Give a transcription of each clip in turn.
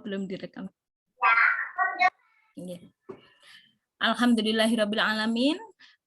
belum direkam? Iya. Alhamdulillahirabbil alamin.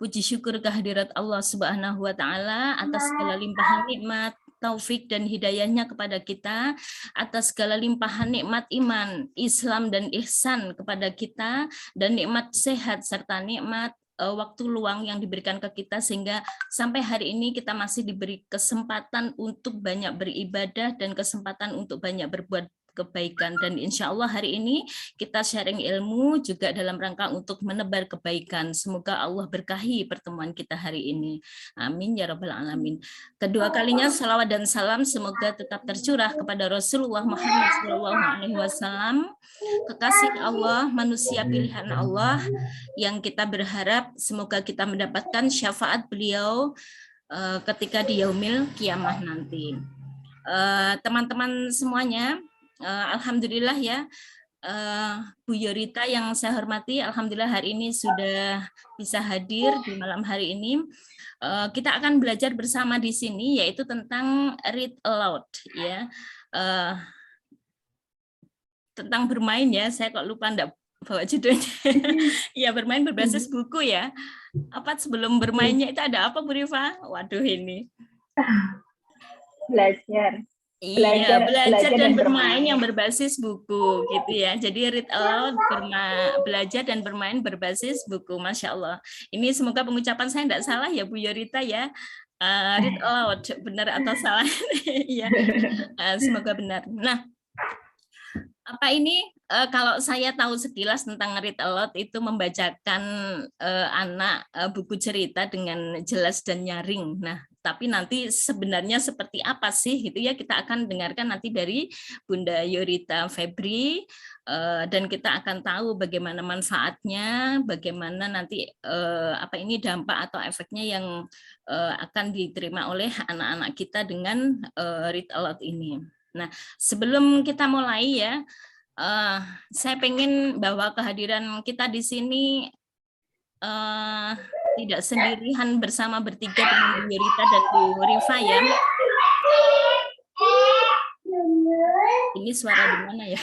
Puji syukur kehadirat Allah Subhanahu wa taala atas segala limpahan nikmat, taufik dan hidayahnya kepada kita, atas segala limpahan nikmat iman, Islam dan ihsan kepada kita, dan nikmat sehat serta nikmat waktu luang yang diberikan ke kita, sehingga sampai hari ini kita masih diberi kesempatan untuk banyak beribadah dan kesempatan untuk banyak berbuat kebaikan. Dan insya Allah hari ini kita sharing ilmu juga dalam rangka untuk menebar kebaikan. Semoga Allah berkahi pertemuan kita hari ini. Amin ya rabbal alamin. Kedua kalinya salawat dan salam semoga tetap tercurah kepada Rasulullah Muhammad SAW, kekasih Allah, manusia pilihan Allah, yang kita berharap semoga kita mendapatkan syafaat beliau ketika di yaumil kiamah nanti. Teman-teman semuanya, alhamdulillah ya, Bu Yorita yang saya hormati, alhamdulillah hari ini sudah bisa hadir di malam hari ini. Kita akan belajar bersama di sini yaitu tentang read aloud ya, tentang bermain ya. Saya kok lupa enggak bawa judulnya. Ya, bermain berbasis buku ya. Apa sebelum bermainnya itu ada apa Bu Rifa? Waduh ini. Belajar. Iya, belajar dan bermain yang berbasis buku gitu ya. Jadi read aloud, belajar dan bermain berbasis buku. Masya Allah. Ini semoga pengucapan saya tidak salah ya Bu Yorita ya. Read aloud, benar atau salah? Ya, semoga benar. Nah, apa ini? Kalau saya tahu sekilas tentang read aloud itu membacakan anak buku cerita dengan jelas dan nyaring. Nah, tapi nanti sebenarnya seperti apa sih gitu ya, kita akan dengarkan nanti dari Bunda Yorita Febri, dan kita akan tahu bagaimana manfaatnya, bagaimana nanti apa ini dampak atau efeknya yang akan diterima oleh anak-anak kita dengan read aloud ini. Nah, sebelum kita mulai ya, saya pengen bahwa kehadiran kita di sini tidak sendirian, bersama bertiga dengan Bu Yorita dan Bu Rifa ya. Ini suara di mana ya?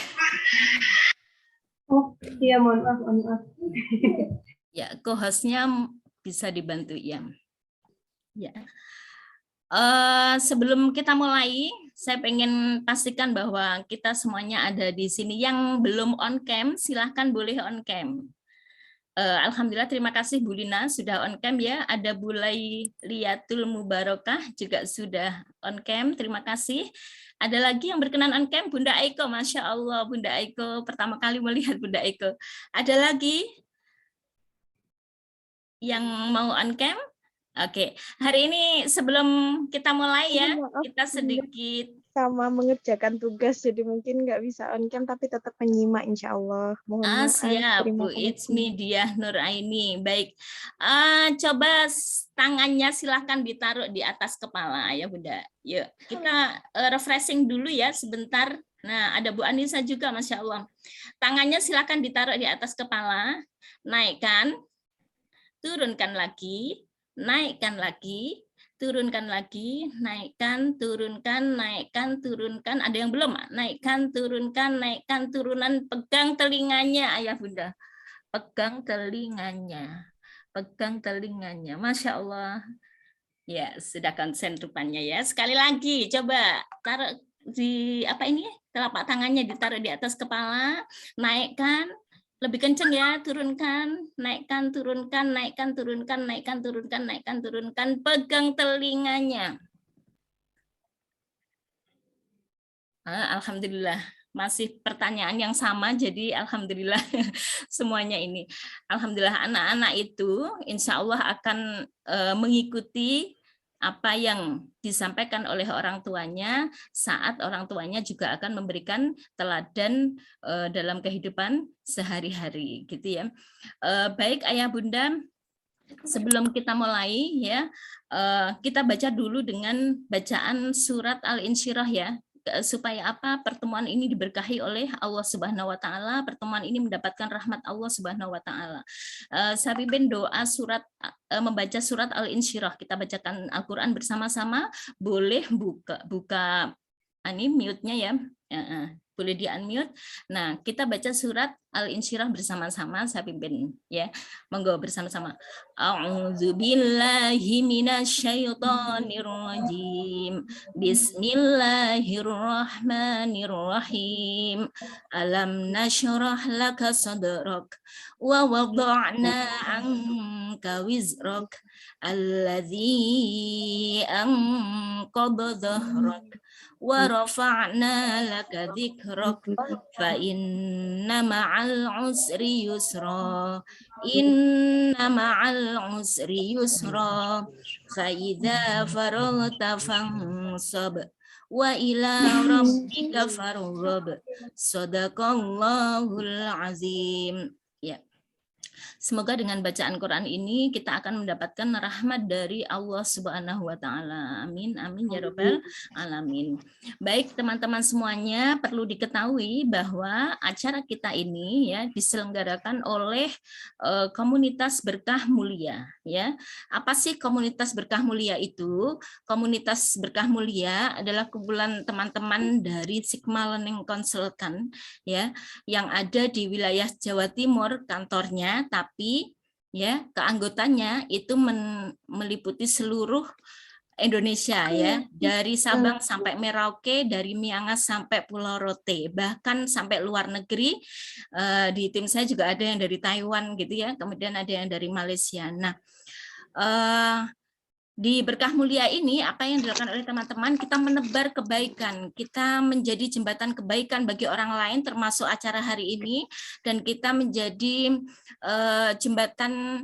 Oh iya, mohon maaf. Ya, co-hostnya bisa dibantu ya. Ya. Sebelum kita mulai, saya pengen pastikan bahwa kita semuanya ada di sini. Yang belum on cam, silahkan boleh on cam. Alhamdulillah, terima kasih Bu Lina sudah on cam ya. Ada Bu Liatul Mubarokah juga sudah on cam, terima kasih. Ada lagi yang berkenan on cam, Bunda Aiko, Masya Allah, Bunda Aiko, pertama kali melihat Bunda Aiko. Ada lagi yang mau on cam? Oke, hari ini sebelum kita mulai ya, kita sedikit sama mengerjakan tugas, jadi mungkin nggak bisa on cam tapi tetap menyimak insya Allah. Mohon maaf. Siap Bu, it's me Diah Nuraini. Baik, coba tangannya silahkan ditaruh di atas kepala ya Bunda. Yuk kita refreshing dulu ya sebentar. Nah, ada Bu Anissa juga, Masya Allah. Tangannya silahkan ditaruh di atas kepala, naikkan, turunkan lagi, naikkan lagi, turunkan lagi, naikkan, turunkan, naikkan, turunkan. Ada yang belum? Naikkan, turunkan, naikkan, turunan. Pegang telinganya, ayah bunda. Pegang telinganya. Pegang telinganya. Masya Allah. Ya, sudah konsen rupanya ya. Sekali lagi, coba taruh di apa ini? Telapak tangannya ditaruh di atas kepala, naikkan. Lebih kencang ya, turunkan, naikkan, turunkan, naikkan, turunkan, naikkan, turunkan, naikkan, turunkan, pegang telinganya. Alhamdulillah, masih pertanyaan yang sama, jadi alhamdulillah semuanya ini. Alhamdulillah anak-anak itu insya Allah akan mengikuti apa yang disampaikan oleh orang tuanya saat orang tuanya juga akan memberikan teladan dalam kehidupan sehari-hari gitu ya. Baik ayah bunda, sebelum kita mulai ya, kita baca dulu dengan bacaan surat Al-Insyirah ya, supaya apa pertemuan ini diberkahi oleh Allah Subhanahu wa taala, pertemuan ini mendapatkan rahmat Allah Subhanahu wa taala. Sabibin doa surat membaca surat Al-Insyirah, kita bacakan Al-Qur'an bersama-sama, boleh buka ini mute-nya ya. Boleh di-unmute. Nah, kita baca surat Al-Insyirah bersama-sama, saya pimpin ya. Monggo bersama-sama. A'udzubillahi minasyaitonirrajim. Bismillahirrahmanirrahim. Alam nasyrah laka sadrak wa wada'na anka wizrak alladzi anqadha dhahrak wa rafa'na laka dzikrak fa inna ma'al usri yusra inna ma'al usri yusra fa idza faragta fansab wa ila rabbika farghab sadaqallahul azim. Ya. Semoga dengan bacaan Quran ini kita akan mendapatkan rahmat dari Allah Subhanahu wa taala. Amin amin ya rabbal alamin. Baik teman-teman semuanya, perlu diketahui bahwa acara kita ini ya diselenggarakan oleh komunitas Berkah Mulia ya. Apa sih komunitas Berkah Mulia itu? Komunitas Berkah Mulia adalah kumpulan teman-teman dari Sigma Learning Consultant ya yang ada di wilayah Jawa Timur kantornya, tapi ya keanggotannya itu meliputi seluruh Indonesia ya, dari Sabang sampai Merauke, dari Miangas sampai Pulau Rote, bahkan sampai luar negeri. Di tim saya juga ada yang dari Taiwan gitu ya, kemudian ada yang dari Malaysia. Nah, di Berkah Mulia ini apa yang dilakukan oleh teman-teman, kita menebar kebaikan, kita menjadi jembatan kebaikan bagi orang lain termasuk acara hari ini, dan kita menjadi jembatan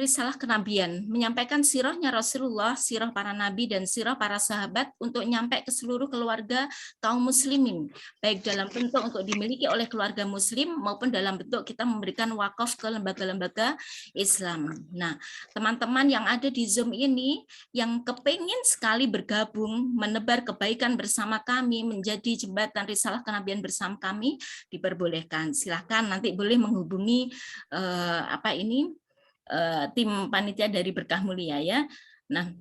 risalah kenabian, menyampaikan sirahnya Rasulullah, sirah para nabi dan sirah para sahabat untuk nyampe ke seluruh keluarga kaum muslimin, baik dalam bentuk untuk dimiliki oleh keluarga muslim maupun dalam bentuk kita memberikan wakaf ke lembaga-lembaga Islam. Nah, teman-teman yang ada di Zoom ini yang kepingin sekali bergabung menebar kebaikan bersama kami, menjadi jembatan risalah kenabian bersama kami, diperbolehkan. Silahkan nanti boleh menghubungi tim panitia dari Berkah Mulia ya. Nah,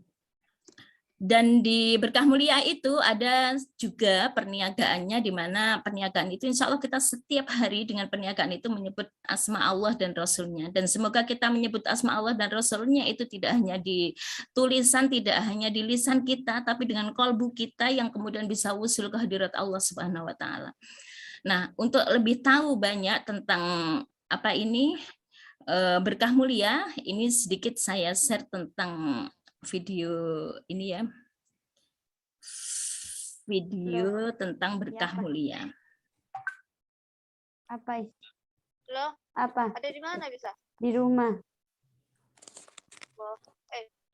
dan di Berkah Mulia itu ada juga perniagaannya, di mana perniagaan itu insya Allah kita setiap hari dengan perniagaan itu menyebut asma Allah dan Rasulnya. Dan semoga kita menyebut asma Allah dan Rasulnya itu tidak hanya di tulisan, tidak hanya di lisan kita, tapi dengan kolbu kita yang kemudian bisa usul ke hadirat Allah Subhanahu wa taala. Nah, untuk lebih tahu banyak tentang Berkah Mulia, ini sedikit saya share tentang video ini ya. Video tentang Berkah Mulia. Apa? Loh, Apa? ada di mana bisa? Di rumah. Oh,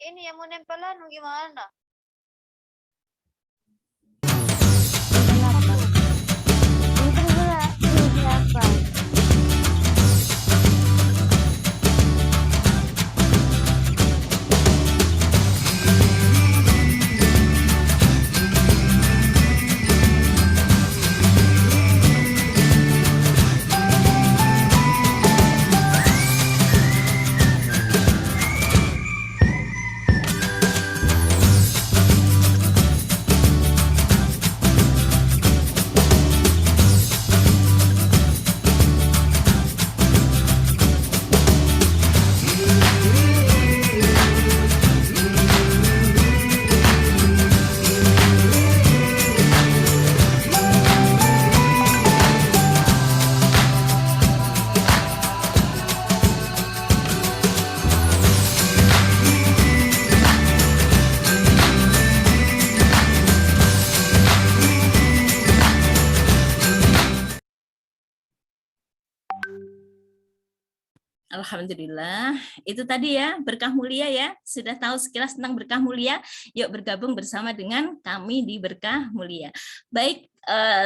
ini yang mau nempelan gimana? Kenapa? Itu siapa? Alhamdulillah, itu tadi ya Berkah Mulia ya, sudah tahu sekilas tentang Berkah Mulia, yuk bergabung bersama dengan kami di Berkah Mulia. Baik,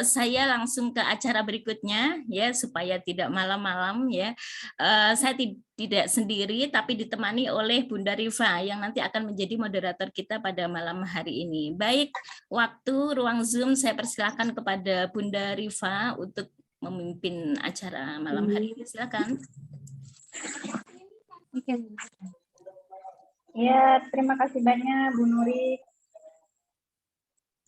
saya langsung ke acara berikutnya ya, supaya tidak malam-malam ya. Saya tidak sendiri, tapi ditemani oleh Bunda Rifa yang nanti akan menjadi moderator kita pada malam hari ini. Baik, waktu ruang Zoom saya persilakan kepada Bunda Rifa untuk memimpin acara malam hari ini, silakan. Ya, terima kasih banyak Bu Nuri.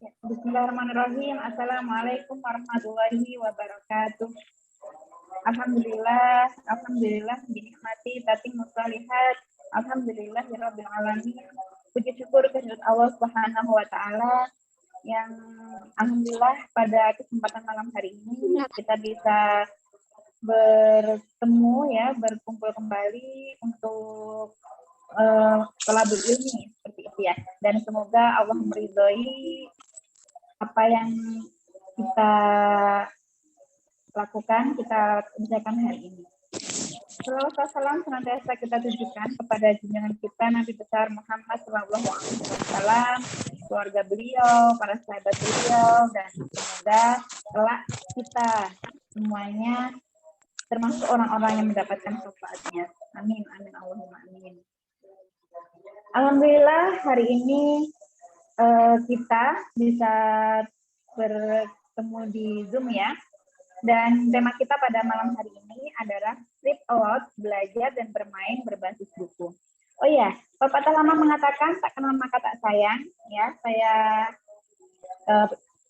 Bismillahirrahmanirrahim. Assalamualaikum warahmatullahi wabarakatuh. Alhamdulillah binikmati tatimmus shalihat. Alhamdulillahirabbil alamin. Puji syukur kehadirat Allah Subhanahu wa taala yang alhamdulillah pada kesempatan malam hari ini kita bisa bertemu ya, berkumpul kembali untuk thalabul ilmi seperti itu ya. Dan semoga Allah meridhoi apa yang kita lakukan, kita kerjakan hari ini. Salawat dan salam senantiasa kita tujukan kepada junjungan kita Nabi besar Muhammad SAW, keluarga beliau, para sahabat beliau, dan semoga kelak kita semuanya termasuk orang-orang yang mendapatkan syafaatnya. Amin, amin, Allahumma amin. Alhamdulillah hari ini kita bisa bertemu di Zoom ya. Dan tema kita pada malam hari ini adalah read aloud, belajar dan bermain berbasis buku. Oh iya, pepatah lama mengatakan tak kenal maka tak sayang. Ya, saya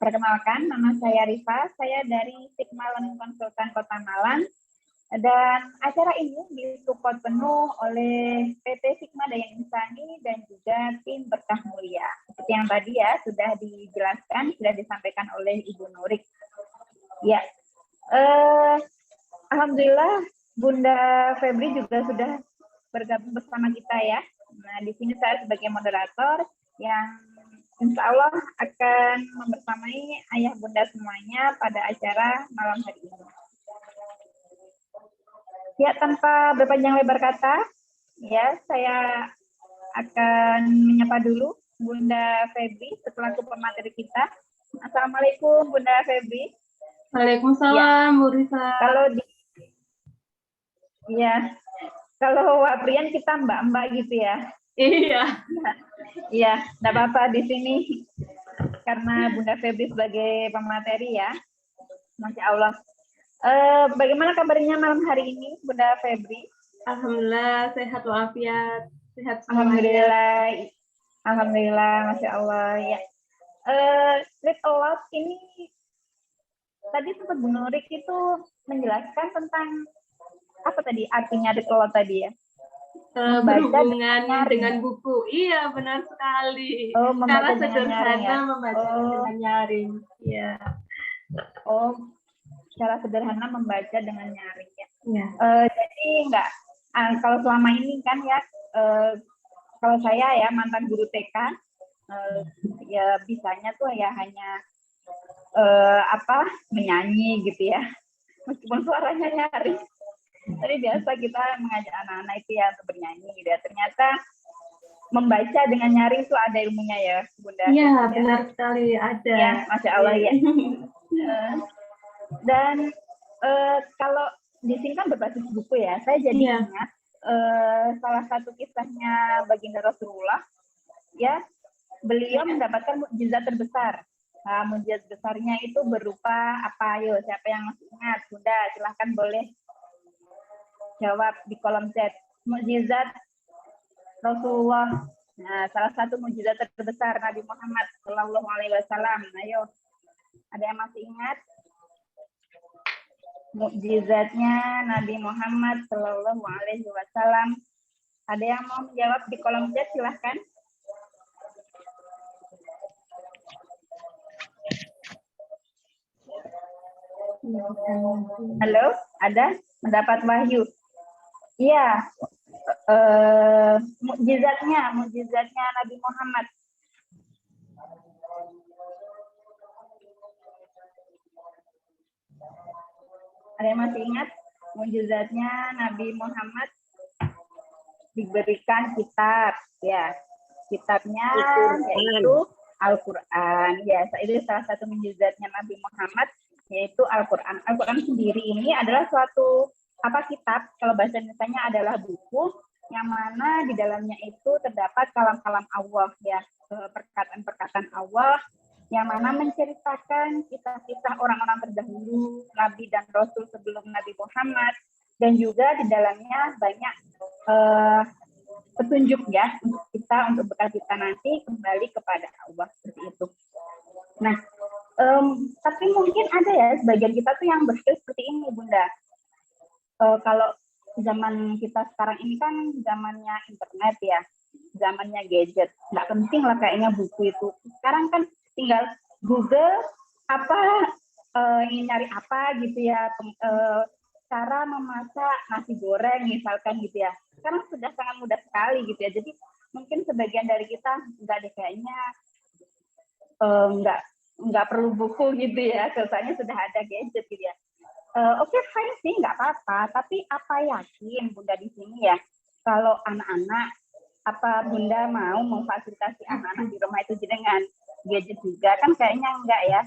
perkenalkan, nama saya Rifa, saya dari Sigma Learning Konsultan Kota Malang. Dan acara ini disupport penuh oleh PT Sigma Dayang Insani dan juga tim Berkah Mulia. Seperti yang tadi ya sudah dijelaskan, sudah disampaikan oleh Ibu Nurik. Ya. Alhamdulillah Bunda Febri juga sudah bergabung bersama kita ya. Nah, di sini saya sebagai moderator yang insya Allah akan membersamai ayah bunda semuanya pada acara malam hari ini. Ya, tanpa berpanjang lebar kata, ya saya akan menyapa dulu Bunda Febri selaku pemateri kita. Assalamualaikum Bunda Febri. Waalaikumsalam, Bu Risa. Kalau Waprian kita mbak-mbak gitu ya. Iya. Iya, enggak apa-apa di sini karena Bunda Febri sebagai pemateri ya. Masya Allah. Bagaimana kabarnya malam hari ini, Bunda Febri? Alhamdulillah, sehat walafiat. Sehat semuanya. Alhamdulillah, Masya Allah. Ya. Read aloud ini tadi sempat Bu Nurik itu menjelaskan tentang apa tadi artinya read aloud tadi ya? Berhubungan dengan buku. Iya, benar sekali. Oh, membaca Cara dengan nyaring ya? membaca dengan nyaring. Iya. Oh, cara sederhana membaca dengan nyaring ya. Iya. Jadi enggak, kalau selama ini kan ya, kalau saya ya mantan guru TK, ya bisanya tuh ya hanya menyanyi gitu ya, meskipun suaranya nyaring. Tapi biasa kita mengajak anak-anak itu ya untuk bernyanyi gitu ya. Ternyata membaca dengan nyaring itu ada ilmunya ya, Bunda. Iya, benar sekali ada. Ya, Masya Allah ya. Dan kalau di sini kan berbasis buku ya, saya jadi ingat salah satu kisahnya baginda Rasulullah, ya, beliau mendapatkan mukjizat terbesar. Nah, mukjizat besarnya itu berupa apa? Ayo, siapa yang masih ingat? Bunda, silahkan boleh jawab di kolom chat. Mukjizat Rasulullah. Nah, salah satu mukjizat terbesar Nabi Muhammad Shallallahu Alaihi Wasallam. Ayo, ada yang masih ingat? Mukjizatnya Nabi Muhammad Shallallahu Alaihi Wasallam. Ada yang mau menjawab di kolom chat? Silahkan. Halo, ada? Mendapat wahyu? Iya. Mukjizatnya Nabi Muhammad. Ada yang masih ingat? Mukjizatnya Nabi Muhammad diberikan kitab, ya. Kitabnya yaitu Al-Quran. Ya, itu salah satu mukjizatnya Nabi Muhammad, yaitu Al-Quran. Al-Quran sendiri ini adalah suatu kitab, kalau bahasa Indonesianya adalah buku yang mana di dalamnya itu terdapat kalam-kalam Allah ya, perkataan-perkataan Allah yang mana menceritakan kisah-kisah orang-orang terdahulu, Nabi dan Rasul sebelum Nabi Muhammad, dan juga di dalamnya banyak petunjuk ya untuk kita, untuk bekal kita nanti kembali kepada Allah, seperti itu. Nah, tapi mungkin ada ya sebagian kita tuh yang berpikir seperti ini, Bunda. Kalau zaman kita sekarang ini kan zamannya internet ya, zamannya gadget. Nggak penting lah kayaknya buku itu. Sekarang kan tinggal Google apa ingin nyari apa gitu ya, cara memasak nasi goreng misalkan gitu ya. Sekarang sudah sangat mudah sekali gitu ya. Jadi mungkin sebagian dari kita nggak deh kayaknya nggak perlu buku gitu ya, soalnya sudah ada gadget gitu ya. Oke, fine sih, nggak apa-apa. Tapi apa yakin Bunda di sini ya, kalau anak-anak, apa Bunda mau memfasilitasi anak-anak di rumah itu dengan gadget juga? Kan kayaknya enggak ya.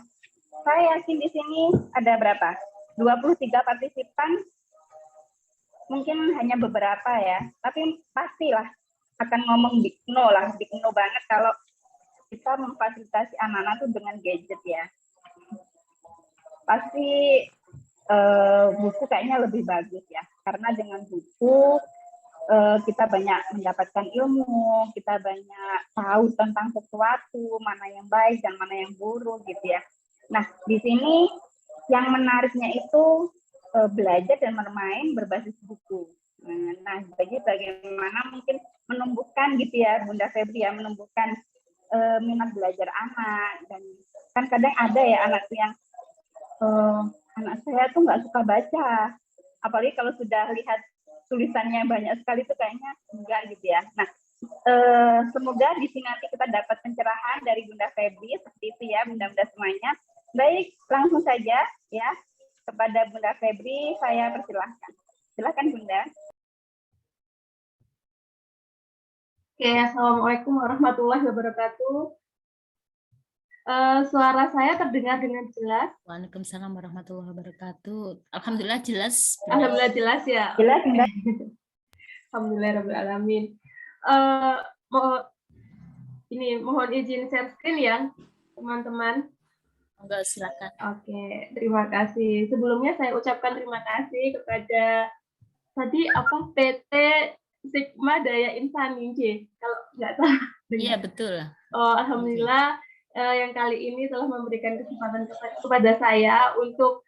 Saya yakin di sini ada berapa? 23 partisipan, mungkin hanya beberapa ya. Tapi pastilah akan ngomong big no lah, big no banget kalau kita memfasilitasi anak-anak itu dengan gadget ya. Pasti buku kayaknya lebih bagus ya, karena dengan buku kita banyak mendapatkan ilmu, kita banyak tahu tentang sesuatu, mana yang baik dan mana yang buruk gitu ya. Nah, di sini yang menariknya itu belajar dan bermain berbasis buku. Nah, bagaimana mungkin menumbuhkan gitu ya, Bunda Febri ya, menumbuhkan minat belajar anak. Dan kan kadang ada ya anak yang anak saya tuh nggak suka baca, apalagi kalau sudah lihat tulisannya banyak sekali itu kayaknya enggak gitu ya. Nah, semoga di sini nanti kita dapat pencerahan dari Bunda Febri seperti itu ya, Bunda-bunda semuanya. Baik, langsung saja ya kepada Bunda Febri saya persilahkan. Silakan Bunda. Oke, Assalamualaikum warahmatullahi wabarakatuh. Suara saya terdengar dengan jelas? Waalaikumsalam warahmatullahi wabarakatuh. Alhamdulillah jelas. Alhamdulillah jelas ya. Jelas Bunda. Alhamdulillahirrahmanirrahim. Mohon izin share screen ya, teman-teman. Enggak, silakan. Oke, terima kasih. Sebelumnya saya ucapkan terima kasih kepada PT Sigma Daya Insani J, kalau nggak salah. Iya, betul. Alhamdulillah yang kali ini telah memberikan kesempatan kepada saya untuk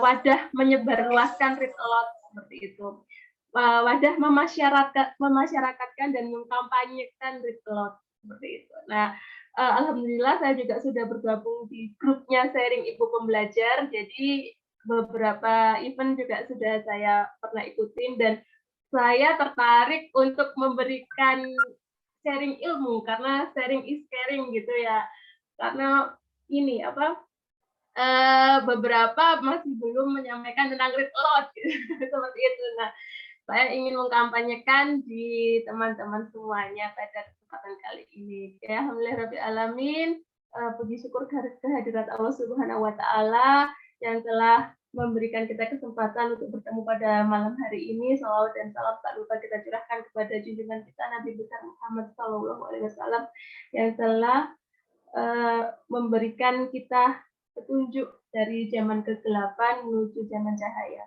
wadah menyebarluaskan Read Aloud seperti itu. Wadah memasyarakatkan dan mengkampanyekan Read Aloud seperti itu. Nah, alhamdulillah saya juga sudah bergabung di grupnya Sharing Ibu Pembelajar. Jadi beberapa event juga sudah saya pernah ikutin dan saya tertarik untuk memberikan sharing ilmu karena sharing is caring gitu ya. Karena ini beberapa masih belum menyampaikan tentang Read Aloud gitu. Seperti itu. Nah, saya ingin mengkampanyekan di teman-teman semuanya pada kesempatan kali ini. Ya, alhamdulillahirabbil alamin. Puji syukur kehadirat Allah Subhanahu wa taala yang telah memberikan kita kesempatan untuk bertemu pada malam hari ini. Shalawat dan salam tak lupa kita curahkan kepada junjungan kita Nabi besar Muhammad SAW yang telah memberikan kita petunjuk dari zaman kegelapan menuju zaman cahaya.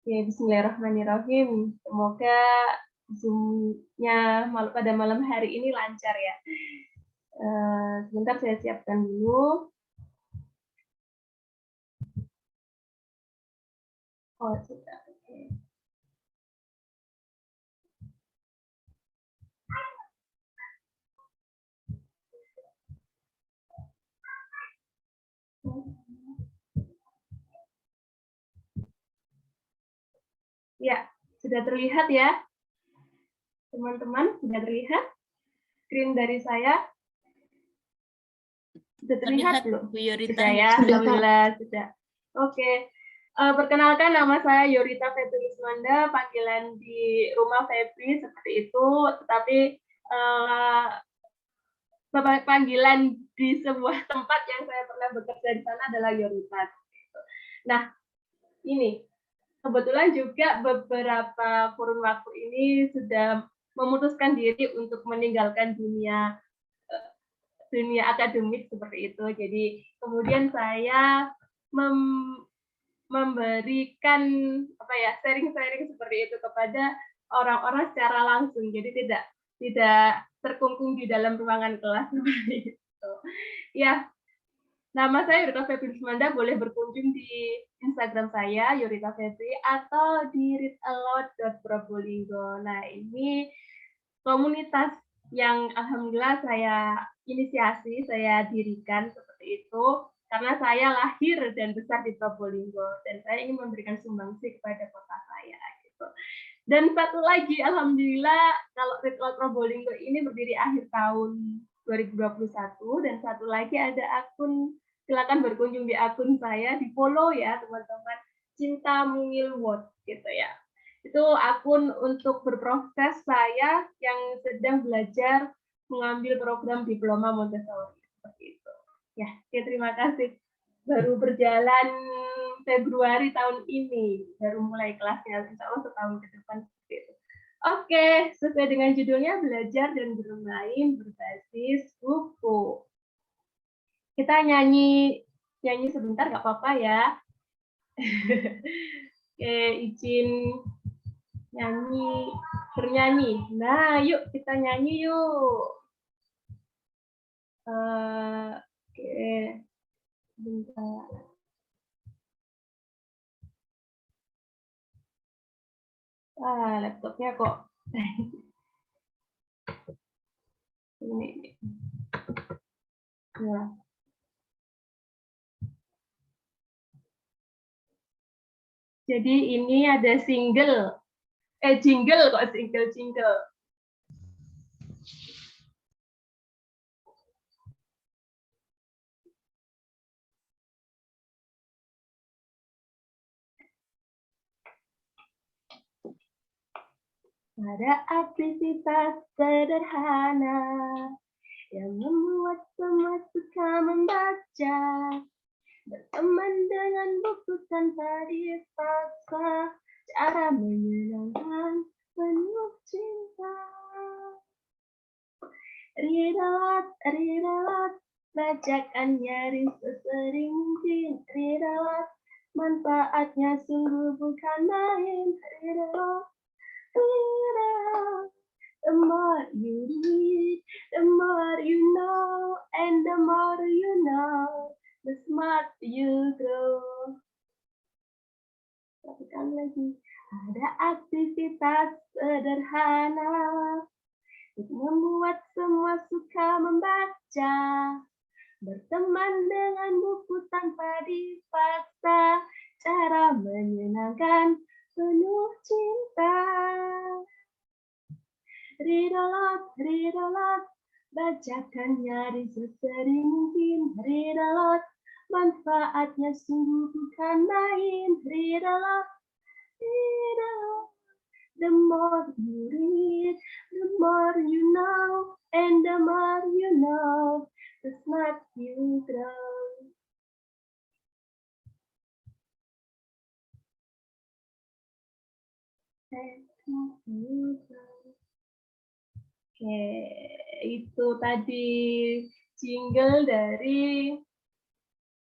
Ya, bismillahirrahmanirrahim. Semoga Zoom-nya pada malam hari ini lancar ya. Sebentar saya siapkan dulu. Oh, sudah. Oke. Ya, sudah terlihat ya, teman-teman, sudah terlihat screen dari saya? Sudah terlihat belum? Bu Yorita. Sudah ya, alhamdulillah sudah. Oke, perkenalkan nama saya Yorita Febri Ismanda, panggilan di rumah Febri seperti itu, tetapi panggilan di sebuah tempat yang saya pernah bekerja di sana adalah Yorita. Nah, ini kebetulan juga beberapa kurun waktu ini sudah memutuskan diri untuk meninggalkan dunia akademik seperti itu. Jadi kemudian saya memberikan sharing-sharing seperti itu kepada orang-orang secara langsung. Jadi tidak terkungkung di dalam ruangan kelas. gitu. Ya, nama saya Yurita Febri Sumanda, boleh berkunjung di Instagram saya Yurita Febri atau di readaloud.probolinggo. Nah, ini komunitas yang alhamdulillah saya inisiasi, saya dirikan seperti itu karena saya lahir dan besar di Probolinggo dan saya ingin memberikan sumbangsi kepada kota saya gitu. Dan satu lagi, alhamdulillah kalau Read Aloud Probolinggo ini berdiri akhir tahun 2021 dan satu lagi ada akun, silakan berkunjung di akun saya, di follow ya teman-teman, Cinta Mungil World gitu ya. Itu akun untuk berproses saya yang sedang belajar mengambil program diploma Montessori seperti itu. Ya, oke, terima kasih. Baru berjalan Februari tahun ini, baru mulai kelasnya, insya Allah setahun ke depan seperti itu. Oke, sesuai dengan judulnya, belajar dan bermain berbasis buku. Kita nyanyi sebentar, nggak apa-apa ya. Oke, izin bernyanyi. Nah, yuk kita nyanyi yuk. Oke, bentar. Laptopnya kok. Ini. Ya. Jadi ini ada jingle kok, jingle. Ada aktivitas sederhana yang membuat semua suka membaca, berteman dengan buku tanpa dipaksa, cara menyenangkan penuh cinta. Read aloud, bacakan nyaris sesering mungkin. Read aloud, manfaatnya sungguh bukan main. Read aloud, the more you read, the more you know, and the more you know, the smarter you grow. Satukan lagi, ada aktivitas sederhana untuk membuat semua suka membaca, berteman dengan buku tanpa dipaksa, cara menyenangkan penuh cinta. Read aloud, bacakan nyaris sesering mungkin. Read aloud, manfaatnya sungguh bukan main. Read aloud, the more you read, the more you know, and the more you know, the smarter you grow. Oke, itu tadi jingle dari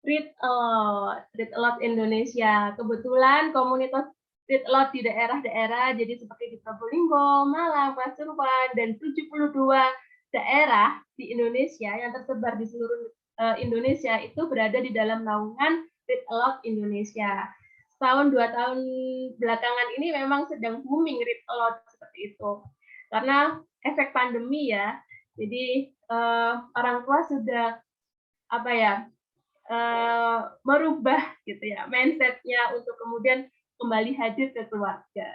Read Aloud Indonesia. Kebetulan komunitas Read Aloud di daerah-daerah, jadi seperti di Probolinggo, Malang, Pasuruan, dan 72 daerah di Indonesia yang tersebar di seluruh Indonesia itu berada di dalam naungan Read Aloud Indonesia. Setahun 2 tahun belakangan ini memang sedang booming Read Aloud seperti itu. Karena efek pandemi ya, jadi orang tua sudah merubah gitu ya mindsetnya untuk kemudian kembali hadir ke keluarga.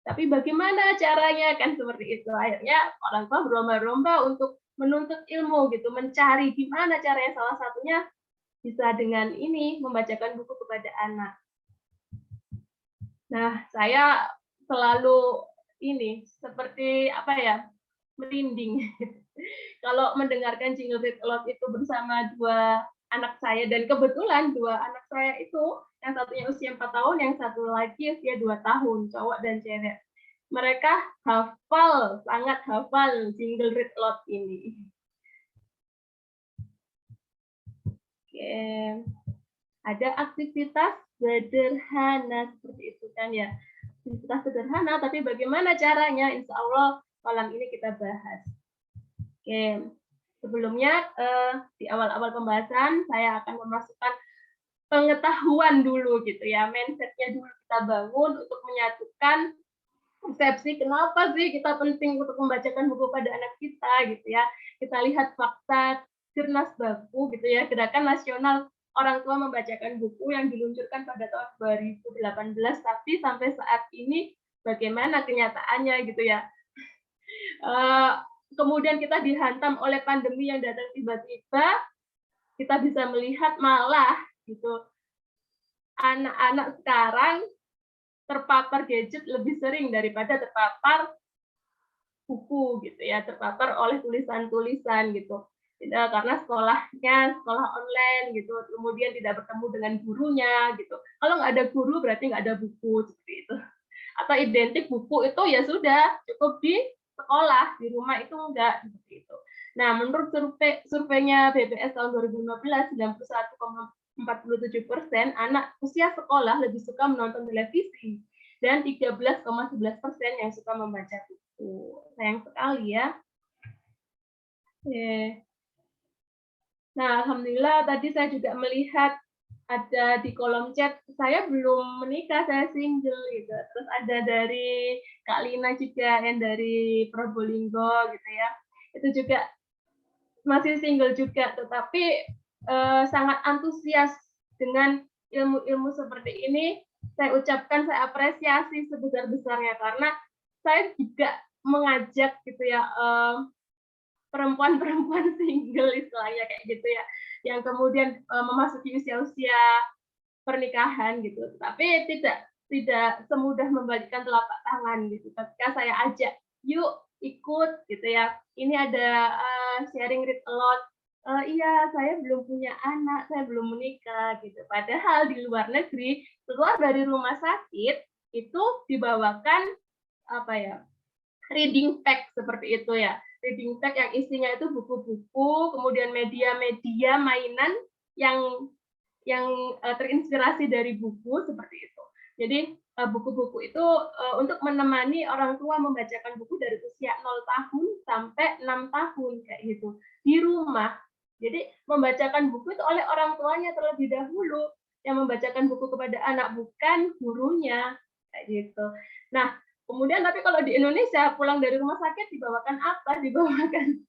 Tapi bagaimana caranya kan seperti itu, akhirnya orang tua berlomba-lomba untuk menuntut ilmu gitu, mencari gimana caranya, salah satunya bisa dengan ini membacakan buku kepada anak. Nah, saya selalu ini seperti merinding kalau mendengarkan jingle Read Aloud itu bersama 2 anak saya, dan kebetulan 2 anak saya itu yang satunya usia 4 tahun, yang satu lagi usia 2 tahun, cowok dan cewek. Mereka sangat hafal jingle Read Aloud ini. Oke. Ada aktivitas sederhana seperti itu kan ya. Aktivitas sederhana, tapi bagaimana caranya? Insya Allah malam ini kita bahas. Oke. Sebelumnya di awal-awal pembahasan saya akan memasukkan pengetahuan dulu gitu ya, mindsetnya dulu kita bangun untuk menyatukan persepsi kenapa sih kita penting untuk membacakan buku pada anak kita gitu ya. Kita lihat fakta Jurnas Baku gitu ya, Gerakan Nasional Orang Tua Membacakan Buku yang diluncurkan pada tahun 2018, tapi sampai saat ini bagaimana kenyataannya gitu ya. Kemudian kita dihantam oleh pandemi yang datang tiba-tiba, kita bisa melihat malah gitu anak-anak sekarang terpapar gadget lebih sering daripada terpapar buku gitu ya, terpapar oleh tulisan-tulisan gitu. Karena sekolahnya sekolah online gitu, kemudian tidak bertemu dengan gurunya gitu. Kalau nggak ada guru berarti nggak ada buku seperti itu. Atau identik buku itu ya sudah cukup di sekolah, di rumah itu enggak seperti itu. Nah, menurut surveinya BPS tahun 2015, 91,47% anak usia sekolah lebih suka menonton televisi dan 13,11% yang suka membaca buku. Sayang sekali ya. Oke. Nah, alhamdulillah tadi saya juga melihat ada di kolom chat, saya belum menikah, saya single gitu. Terus ada dari Kak Lina juga yang dari Probolinggo gitu ya. Itu juga masih single juga, tetapi sangat antusias dengan ilmu-ilmu seperti ini. Saya ucapkan, saya apresiasi sebesar-besarnya karena saya juga mengajak gitu ya perempuan-perempuan single istilahnya kayak gitu ya, yang kemudian memasuki usia-usia pernikahan gitu, tapi tidak semudah membalikkan telapak tangan gitu. Ketika saya ajak, yuk ikut gitu ya, ini ada sharing read a lot. Iya, saya belum punya anak, saya belum menikah gitu. Padahal di luar negeri, keluar dari rumah sakit itu dibawakan apa ya, reading pack seperti itu ya. Reading pack yang isinya itu buku-buku, kemudian media-media mainan yang terinspirasi dari buku seperti itu. Jadi buku-buku itu untuk menemani orang tua membacakan buku dari usia 0 tahun sampai 6 tahun kayak gitu di rumah. Jadi membacakan buku itu oleh orang tuanya terlebih dahulu, yang membacakan buku kepada anak, bukan gurunya kayak gitu. Nah, kemudian tapi kalau di Indonesia pulang dari rumah sakit dibawakan apa? Dibawakan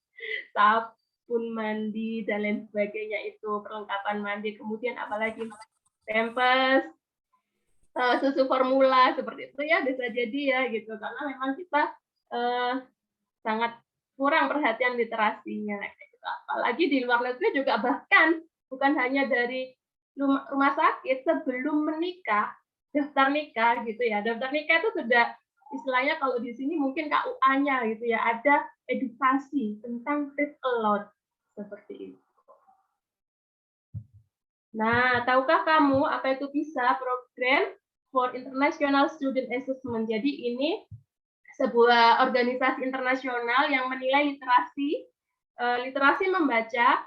sabun mandi dan lain sebagainya, itu perlengkapan mandi, kemudian apalagi pampers, susu formula seperti itu ya, bisa jadi ya gitu, karena memang kita sangat kurang perhatian literasinya gitu. Apalagi di luar negeri juga, bahkan bukan hanya dari rumah sakit, sebelum menikah, daftar nikah gitu ya, daftar nikah itu sudah istilahnya kalau di sini mungkin KUA-nya gitu ya, ada edukasi tentang read a lot seperti itu. Nah, tahukah kamu apa itu PISA, Program for International Student Assessment? Jadi ini sebuah organisasi internasional yang menilai literasi membaca,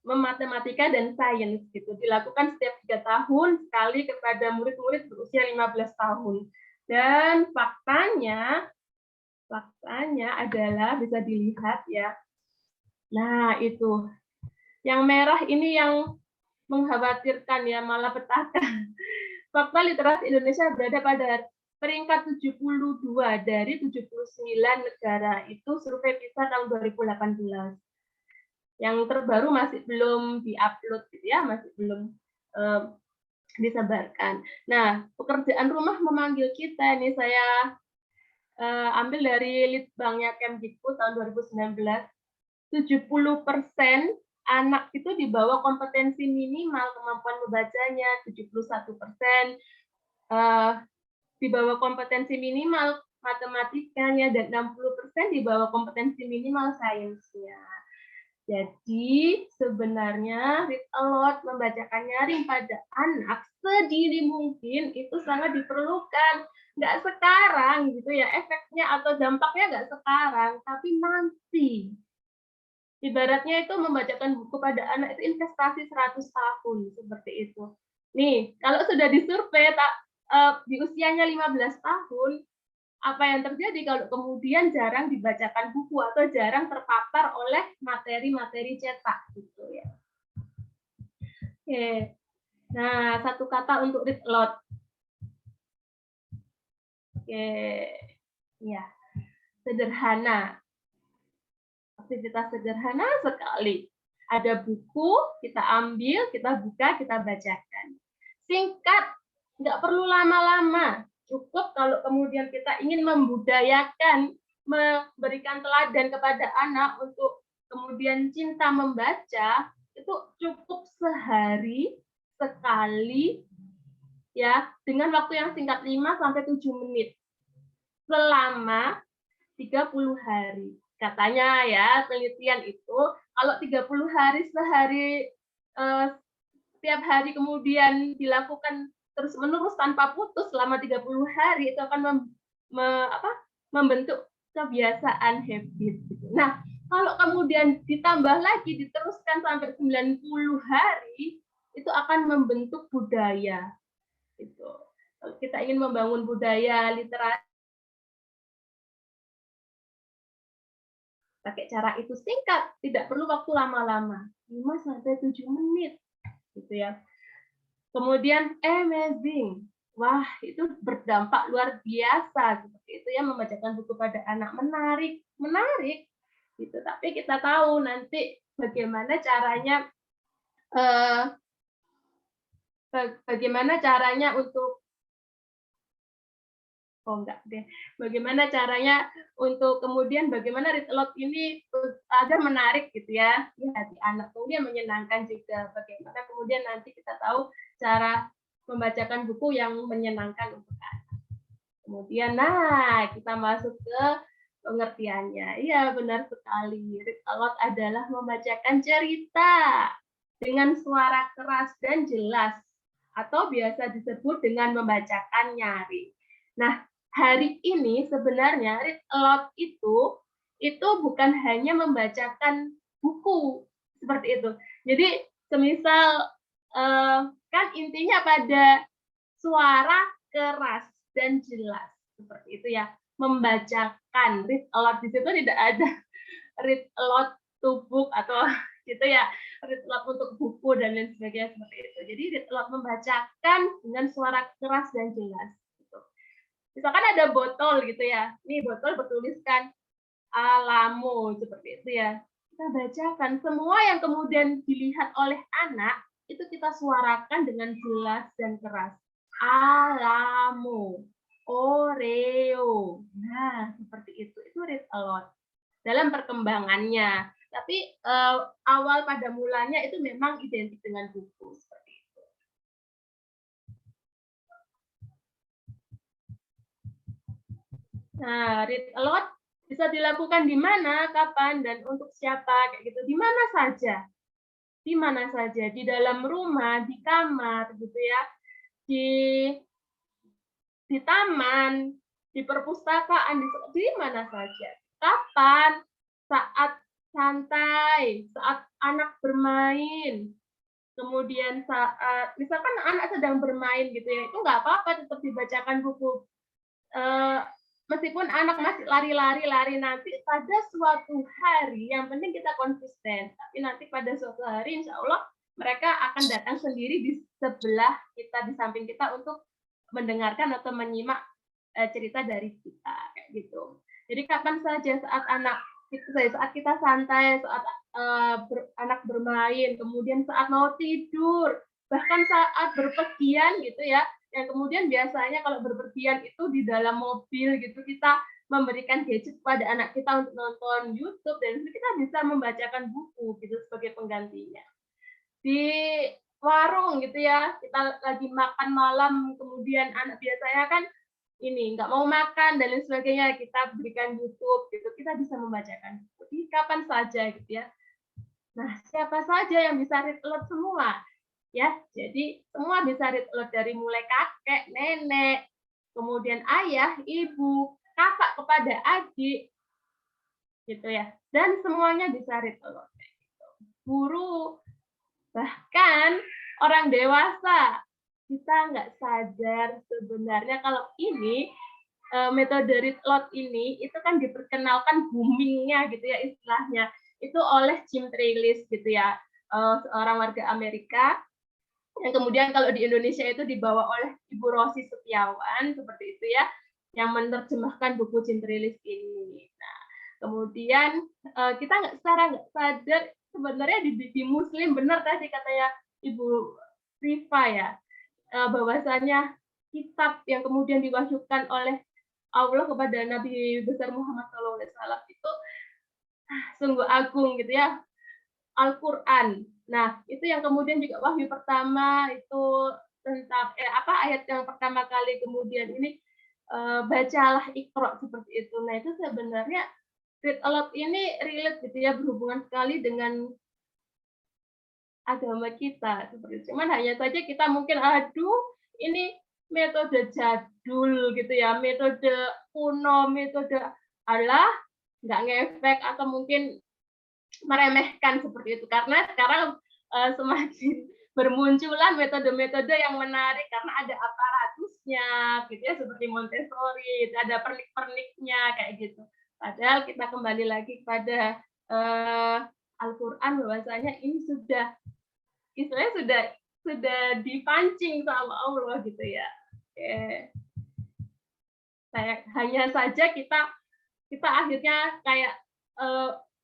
matematika, dan sains gitu. Dilakukan setiap 3 tahun sekali kepada murid-murid berusia 15 tahun. Dan faktanya adalah bisa dilihat ya. Nah, itu. Yang merah ini yang mengkhawatirkan ya, malah petaka. Fakta literasi Indonesia berada pada peringkat 72 dari 79 negara. Itu survei PISA tahun 2018. Yang terbaru masih belum diupload gitu ya, masih belum disebarkan. Nah, pekerjaan rumah memanggil kita. Ini saya ambil dari Litbangnya Kemdikbud tahun 2019. 70% anak itu di bawah kompetensi minimal kemampuan membacanya, 71% di bawah kompetensi minimal matematikanya, dan 60% di bawah kompetensi minimal sainsnya. Jadi sebenarnya read a lot, membacakan nyaring pada anak sedini mungkin itu sangat diperlukan. Nggak sekarang gitu ya, efeknya atau dampaknya nggak sekarang, tapi nanti. Ibaratnya itu membacakan buku pada anak itu investasi 100 tahun, seperti itu. Nih, kalau sudah disurvei di usianya 15 tahun, apa yang terjadi kalau kemudian jarang dibacakan buku atau jarang terpapar oleh materi-materi cetak gitu ya. Oke. Nah, satu kata untuk read aloud. Oke. Ya. Sederhana. Aktivitas sederhana sekali. Ada buku, kita ambil, kita buka, kita bacakan. Singkat, nggak perlu lama-lama. Cukup kalau kemudian kita ingin membudayakan, memberikan teladan kepada anak untuk kemudian cinta membaca, itu cukup sehari sekali ya, dengan waktu yang singkat 5-7 menit selama 30 hari. Katanya ya, penelitian itu kalau 30 hari sehari setiap hari kemudian dilakukan terus-menerus tanpa putus selama 30 hari itu akan membentuk kebiasaan habit. Nah, kalau kemudian ditambah lagi diteruskan sampai 90 hari itu akan membentuk budaya. Itu. Kalau kita ingin membangun budaya literasi pakai cara itu singkat, tidak perlu waktu lama-lama, 5-7 menit. Gitu ya. Kemudian amazing. Wah, itu berdampak luar biasa seperti itu ya, membacakan buku pada anak menarik gitu. Tapi kita tahu nanti bagaimana caranya untuk bagaimana caranya untuk kemudian bagaimana read aloud ini agar menarik gitu ya di hati anak, kemudian menyenangkan juga. Bagaimana kemudian nanti kita tahu cara membacakan buku yang menyenangkan untuk anak. Kemudian kita masuk ke pengertiannya. Iya, benar sekali. Read aloud adalah membacakan cerita dengan suara keras dan jelas, atau biasa disebut dengan membacakan nyaring. Nah, hari ini sebenarnya read aloud itu bukan hanya membacakan buku seperti itu. Jadi semisal kan intinya pada suara keras dan jelas seperti itu ya, membacakan. Read aloud di situ tidak ada read aloud to book atau gitu ya, read aloud untuk buku dan lain sebagainya seperti itu. Jadi read aloud membacakan dengan suara keras dan jelas. Misalkan ada botol gitu ya, nih botol bertuliskan Alamo seperti itu ya. Kita bacakan semua yang kemudian dilihat oleh anak itu kita suarakan dengan jelas dan keras. Alamo, Oreo. Nah, seperti itu read aloud dalam perkembangannya. Tapi awal pada mulanya itu memang identik dengan buku seperti itu. Nah, read aloud bisa dilakukan di mana, kapan, dan untuk siapa, kayak gitu. Di mana saja. Di mana saja, di dalam rumah, di kamar, gitu ya. Di taman, di perpustakaan, di mana saja. Kapan? Saat santai, saat anak bermain. Kemudian saat, misalkan anak sedang bermain gitu ya, itu nggak apa-apa, tetap dibacakan buku. Meskipun anak masih lari nanti pada suatu hari, yang penting kita konsisten. Tapi nanti pada suatu hari, insya Allah mereka akan datang sendiri di sebelah kita, di samping kita untuk mendengarkan atau menyimak cerita dari kita, kayak gitu. Jadi kapan saja saat kita santai, saat anak bermain, kemudian saat mau tidur, bahkan saat berpergian gitu ya. Yang kemudian biasanya kalau berpergian itu di dalam mobil gitu, kita memberikan gadget pada anak kita untuk nonton YouTube, dan kita bisa membacakan buku gitu sebagai penggantinya. Di warung gitu ya, kita lagi makan malam, kemudian anak biasanya kan ini nggak mau makan dan lain sebagainya, kita berikan YouTube gitu, kita bisa membacakan buku di kapan saja gitu ya. Nah, siapa saja yang bisa read aloud semua? Ya, jadi semua bisa read aloud, dari mulai kakek, nenek, kemudian ayah, ibu, kakak kepada adik, gitu ya. Dan semuanya bisa read aloud. Guru, bahkan orang dewasa, kita nggak sadar sebenarnya kalau ini metode read aloud ini itu kan diperkenalkan boomingnya gitu ya istilahnya itu oleh Jim Trelease gitu ya, seorang warga Amerika yang kemudian kalau di Indonesia itu dibawa oleh Ibu Rosi Setiawan seperti itu ya, yang menerjemahkan buku Jim Trelease ini. Nah, kemudian kita secara nggak sadar sebenarnya di Muslim benar tadi katanya Ibu Rifa ya, bahwasanya kitab yang kemudian diwahyukan oleh Allah kepada Nabi besar Muhammad SAW itu sungguh agung gitu ya, Al-Quran. Nah, itu yang kemudian juga wahyu pertama itu tentang ayat yang pertama kali kemudian ini bacalah Iqra seperti itu. Nah, itu sebenarnya read aloud ini relate gitu ya, berhubungan sekali dengan agama kita seperti itu. Cuman hanya saja kita mungkin aduh ini metode jadul gitu ya, metode kuno, metode alah nggak ngefek atau mungkin meremehkan seperti itu karena sekarang semakin bermunculan metode-metode yang menarik karena ada aparatusnya gitu ya seperti Montessori, ada pernik-perniknya kayak gitu. Padahal kita kembali lagi kepada Al-Qur'an bahwasanya ini sudah istilahnya sudah dipancing sama Allah gitu ya. Hanya saja kita akhirnya kayak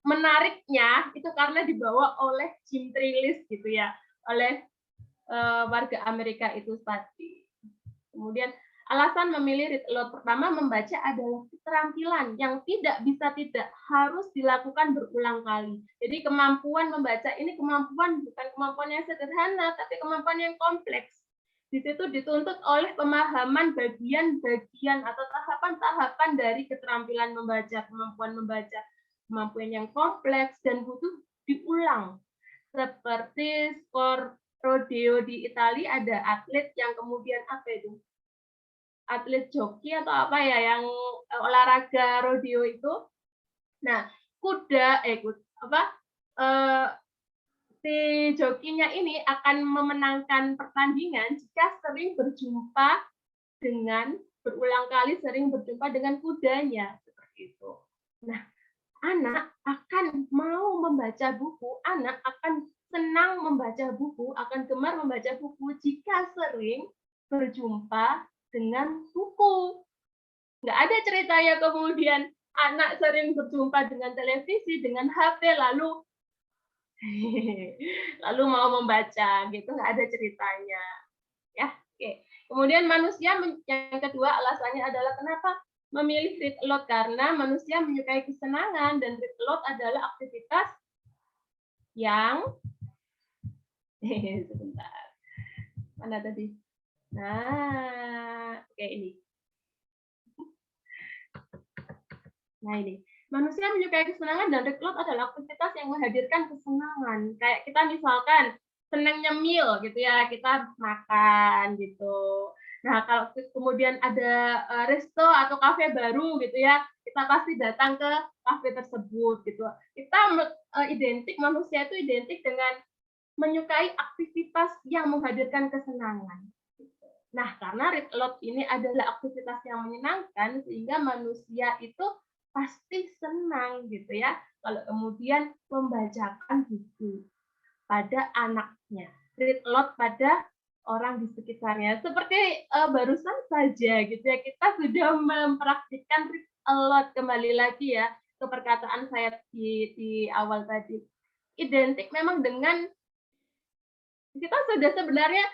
menariknya itu karena dibawa oleh Jim Trelease gitu ya, oleh warga Amerika itu tadi. Kemudian alasan memilih read aloud pertama membaca adalah keterampilan yang tidak harus dilakukan berulang kali. Jadi kemampuan membaca ini bukan kemampuan yang sederhana, tapi kemampuan yang kompleks. Di situ dituntut oleh pemahaman bagian-bagian atau tahapan-tahapan dari keterampilan membaca, kemampuan membaca. Kemampuan yang kompleks dan butuh diulang. Seperti skor rodeo di Italia ada atlet yang kemudian atlet joki atau apa ya yang olahraga rodeo itu. Nah, si jokinya ini akan memenangkan pertandingan jika berulang kali sering berjumpa dengan kudanya seperti itu. Nah, anak akan mau membaca buku, anak akan senang membaca buku, akan gemar membaca buku jika sering berjumpa dengan buku. Nggak ada ceritanya kemudian anak sering berjumpa dengan televisi, dengan HP, lalu mau membaca, gitu nggak ada ceritanya. Ya, oke. Kemudian manusia yang kedua alasannya adalah kenapa memilih read aloud karena manusia menyukai kesenangan dan read aloud adalah aktivitas yang sebentar. Mana tadi? Nah, oke ini. Nah, ini. Manusia menyukai kesenangan dan read aloud adalah aktivitas yang menghadirkan kesenangan. Kayak kita misalkan senang nyemil gitu ya, kita makan gitu. Nah, kalau kemudian ada resto atau kafe baru gitu ya, kita pasti datang ke kafe tersebut gitu. Kita manusia itu identik dengan menyukai aktivitas yang menghadirkan kesenangan. Nah, karena read aloud ini adalah aktivitas yang menyenangkan sehingga manusia itu pasti senang gitu ya kalau kemudian membacakan buku pada anaknya, read aloud pada orang di sekitarnya. Seperti barusan saja gitu ya, kita sudah mempraktikkan read aloud, kembali lagi ya ke perkataan saya di awal tadi. Identik memang dengan kita sudah sebenarnya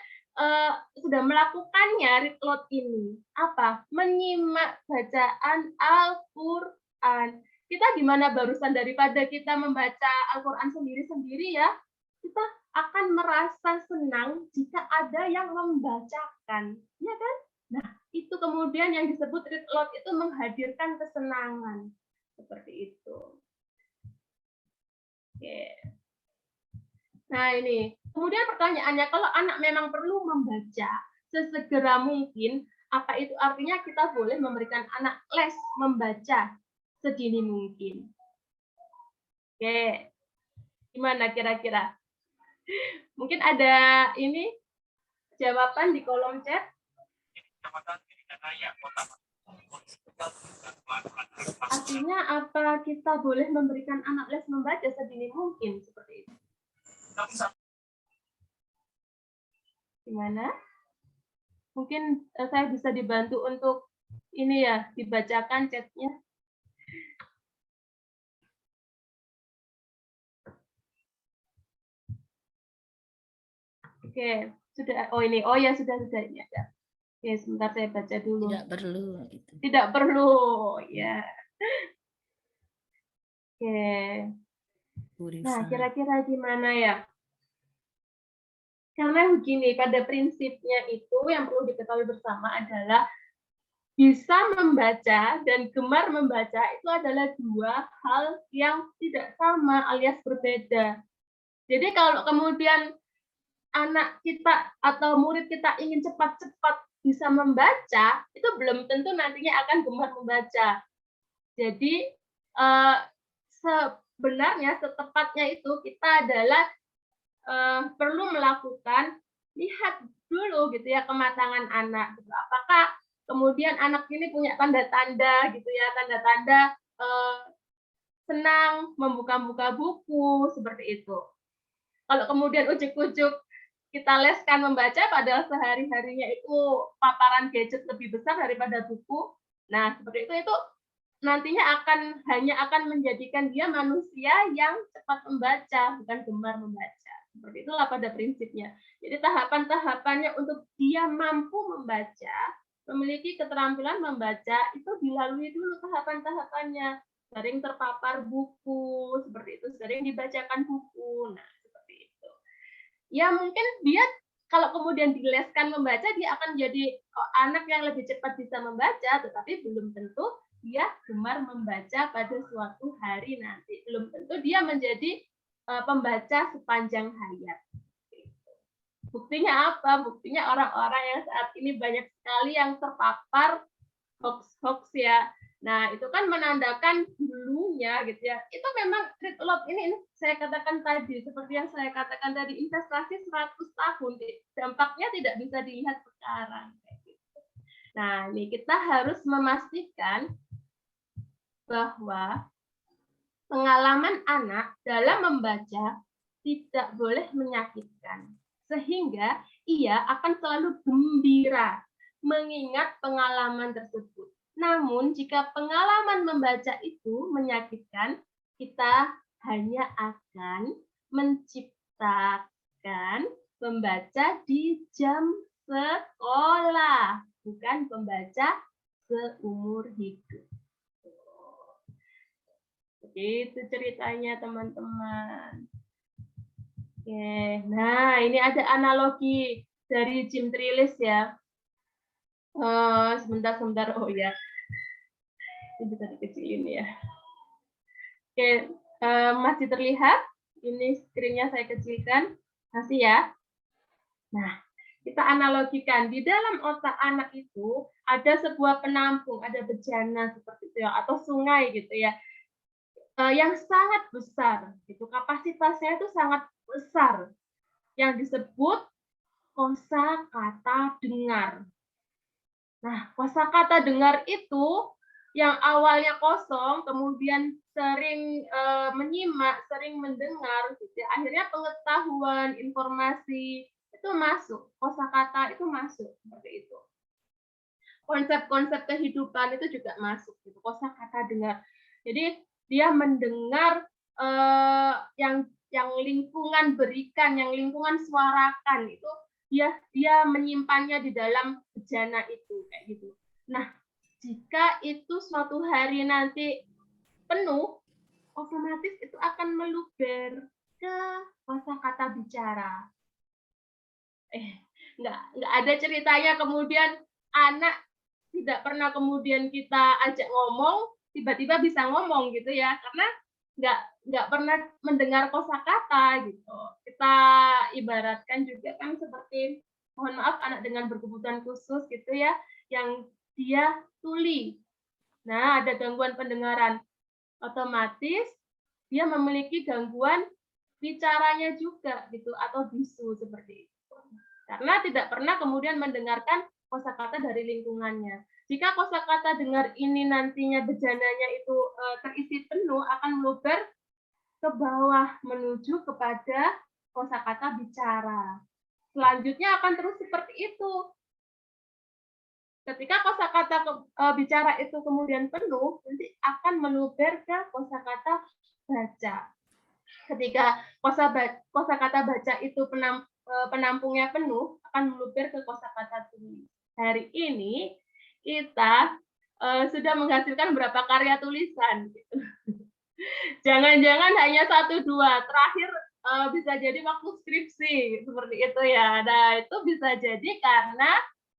sudah melakukannya read aloud ini. Apa? Menyimak bacaan Al-Qur'an. Kita gimana barusan daripada kita membaca Al-Qur'an sendiri-sendiri ya, kita akan merasa senang jika ada yang membacakan, ya kan? Nah, itu kemudian yang disebut read aloud itu menghadirkan kesenangan, seperti itu. Oke. Nah, ini. Kemudian pertanyaannya, kalau anak memang perlu membaca sesegera mungkin, apa itu artinya kita boleh memberikan anak les membaca sedini mungkin? Oke. Gimana kira-kira? Mungkin ada ini jawaban di kolom chat. Artinya apa kita boleh memberikan anak les membaca sedini mungkin seperti itu? Gimana? Mungkin saya bisa dibantu untuk ini ya, dibacakan chatnya. Oke, sudah. Oh ini, oh ya sudah ini ada. Oke, sebentar saya baca dulu. Tidak perlu itu. Tidak perlu, ya. Oke. Bu Nah, Rifa. kira-kira gimana ya? Karena begini, pada prinsipnya itu yang perlu diketahui bersama adalah bisa membaca dan gemar membaca itu adalah dua hal yang tidak sama alias berbeda. Jadi kalau kemudian anak kita atau murid kita ingin cepat-cepat bisa membaca, itu belum tentu nantinya akan gemar membaca. Jadi sebenarnya setepatnya itu kita adalah perlu melakukan lihat dulu gitu ya kematangan anak. Gitu. Apakah kemudian anak ini punya tanda-tanda gitu ya, tanda-tanda senang membuka-buka buku seperti itu. Kalau kemudian ujuk-ujuk kita leskan membaca padahal sehari-harinya itu paparan gadget lebih besar daripada buku. Nah, seperti itu nantinya hanya akan menjadikan dia manusia yang cepat membaca, bukan gemar membaca. Seperti itulah pada prinsipnya. Jadi tahapan-tahapannya untuk dia mampu membaca, memiliki keterampilan membaca, itu dilalui dulu tahapan-tahapannya. Sering terpapar buku, seperti itu, sering dibacakan buku. Nah, seperti itu. Ya mungkin dia kalau kemudian dileskan membaca, dia akan jadi anak yang lebih cepat bisa membaca, tetapi belum tentu dia gemar membaca pada suatu hari nanti. Belum tentu dia menjadi pembaca sepanjang hayat. Buktinya apa? Buktinya orang-orang yang saat ini banyak sekali yang terpapar hoax ya. Nah, itu kan menandakan dulunya gitu ya. Itu memang read aloud ini saya katakan tadi, seperti yang saya katakan tadi, investasi 100 tahun. Dampaknya tidak bisa dilihat sekarang. Nah, ini kita harus memastikan bahwa pengalaman anak dalam membaca tidak boleh menyakitkan, sehingga ia akan selalu gembira mengingat pengalaman tersebut. Namun, jika pengalaman membaca itu menyakitkan, kita hanya akan menciptakan membaca di jam sekolah, bukan membaca seumur hidup. Itu ceritanya teman-teman. Oke, nah ini ada analogi dari Jim Trelease ya. Sebentar, oh ya. Ini bisa dikecilin ya. Oke, masih terlihat? Ini screen-nya saya kecilkan. Masih ya? Nah, kita analogikan. Di dalam otak anak itu ada sebuah penampung, ada bejana seperti itu ya, atau sungai gitu ya. Yang sangat besar, gitu. Kapasitasnya itu sangat besar, yang disebut kosakata dengar. Nah, kosakata dengar itu yang awalnya kosong, kemudian sering menyimak, sering mendengar, gitu. Akhirnya pengetahuan, informasi itu masuk, kosakata itu masuk seperti itu. Konsep-konsep kehidupan itu juga masuk, gitu. Kosakata dengar. Jadi dia mendengar yang lingkungan berikan, yang lingkungan suarakan itu dia menyimpannya di dalam bejana itu kayak gitu. Nah, jika itu suatu hari nanti penuh, otomatis itu akan meluber ke kosakata bicara. Nggak ada ceritanya kemudian anak tidak pernah kemudian kita ajak ngomong, tiba-tiba bisa ngomong gitu ya, karena nggak pernah mendengar kosakata gitu. Kita ibaratkan juga kan seperti, mohon maaf, anak dengan berkebutuhan khusus gitu ya, yang dia tuli. Nah, ada gangguan pendengaran, otomatis dia memiliki gangguan bicaranya juga gitu, atau bisu seperti itu. Karena tidak pernah kemudian mendengarkan kosakata dari lingkungannya. Jika kosakata dengar ini nantinya bejananya itu terisi penuh, akan meluber ke bawah menuju kepada kosakata bicara. Selanjutnya akan terus seperti itu. Ketika kosakata bicara itu kemudian penuh, nanti akan meluber ke kosakata baca. Ketika kosakata baca itu penampungnya penuh, akan meluber ke kosakata tulis. Hari ini kita sudah menghasilkan berapa karya tulisan. Jangan-jangan hanya 1-2. Terakhir bisa jadi waktu skripsi seperti itu ya. Nah, itu bisa jadi karena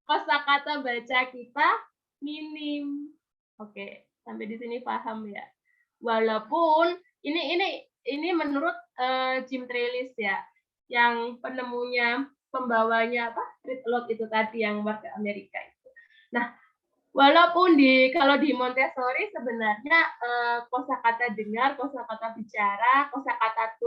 kosakata baca kita minim. Oke, sampai di sini paham ya. Walaupun ini menurut Jim Trelease ya, yang penemunya, pembawanya Read Aloud itu tadi yang warga Amerika itu. Nah, walaupun kalau di Montessori sebenarnya kosakata dengar, kosakata bicara, kosakata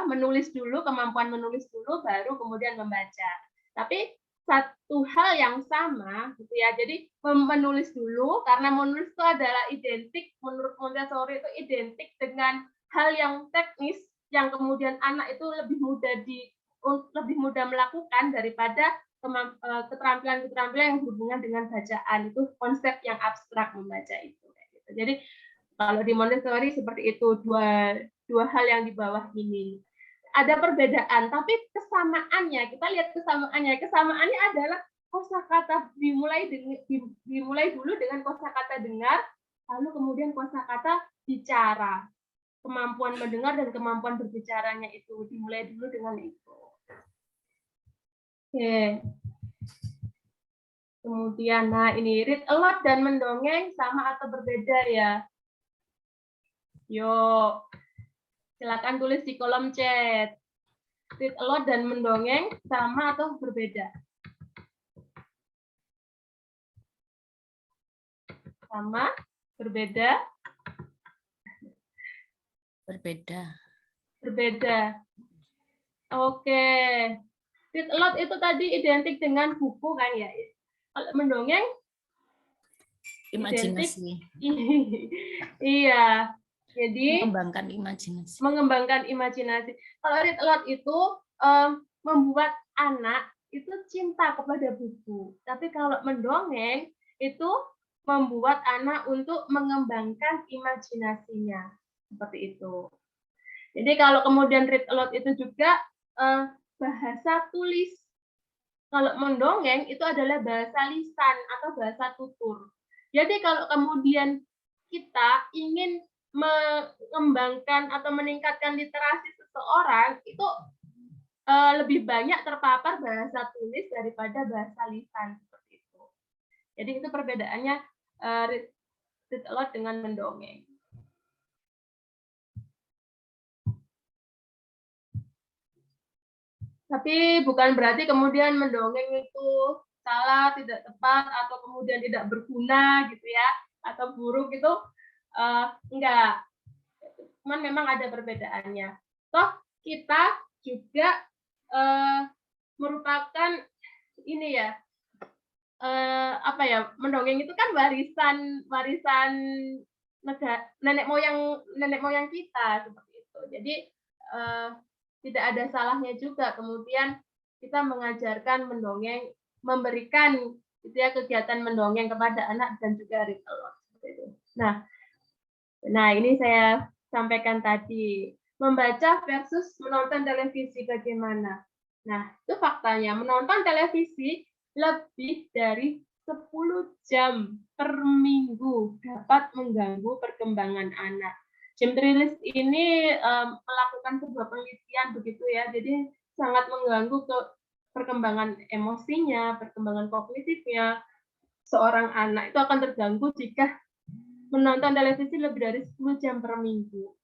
menulis dulu, kemampuan menulis dulu, baru kemudian membaca. Tapi satu hal yang sama, gitu ya. Jadi menulis dulu, karena menulis itu adalah identik, menurut Montessori itu identik dengan hal yang teknis, yang kemudian anak itu lebih mudah melakukan daripada keterampilan-keterampilan yang berhubungan dengan bacaan. Itu konsep yang abstrak membaca itu. Jadi kalau di Montessori seperti itu, dua hal yang di bawah ini. Ada perbedaan, tapi kesamaannya, kita lihat kesamaannya. Kesamaannya adalah kosakata dimulai dulu dengan kosakata dengar, lalu kemudian kosakata bicara. Kemampuan mendengar dan kemampuan berbicaranya itu dimulai dulu dengan itu. Oke. Kemudian, nah ini read aloud dan mendongeng sama atau berbeda ya? Yuk. Silakan tulis di kolom chat. Read aloud dan mendongeng sama atau berbeda? Sama? Berbeda? Berbeda. Berbeda. Oke. Read aloud itu tadi identik dengan buku kan ya? Kalau mendongeng? Imajinasi. Iya. Jadi mengembangkan imajinasi. Kalau read aloud itu membuat anak itu cinta kepada buku. Tapi kalau mendongeng itu membuat anak untuk mengembangkan imajinasinya. Seperti itu. Jadi kalau kemudian read aloud itu juga bahasa tulis. Kalau mendongeng itu adalah bahasa lisan atau bahasa tutur. Jadi kalau kemudian kita ingin mengembangkan atau meningkatkan literasi seseorang, itu lebih banyak terpapar bahasa tulis daripada bahasa lisan seperti itu. Jadi itu perbedaannya read aloud dengan mendongeng. Tapi bukan berarti kemudian mendongeng itu salah, tidak tepat, atau kemudian tidak berguna gitu ya, atau buruk itu enggak. Cuman memang ada perbedaannya. Toh kita juga merupakan ini ya, mendongeng itu kan warisan nenek moyang kita seperti itu. Jadi tidak ada salahnya juga kemudian kita mengajarkan mendongeng, memberikan gitu ya, kegiatan mendongeng kepada anak dan juga read aloud. Nah ini saya sampaikan tadi, membaca versus menonton televisi bagaimana. Nah itu faktanya, menonton televisi lebih dari 10 jam per minggu dapat mengganggu perkembangan anak. Jim Trelease ini melakukan sebuah penelitian begitu ya, jadi sangat mengganggu ke perkembangan emosinya, perkembangan kognitifnya. Seorang anak itu akan terganggu jika menonton televisi lebih dari 10 jam per minggu.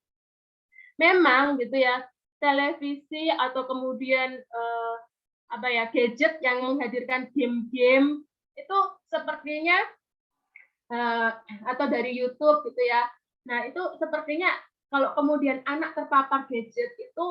Memang gitu ya, televisi atau kemudian gadget yang menghadirkan game-game itu sepertinya atau dari YouTube gitu ya. Nah, itu sepertinya kalau kemudian anak terpapar gadget itu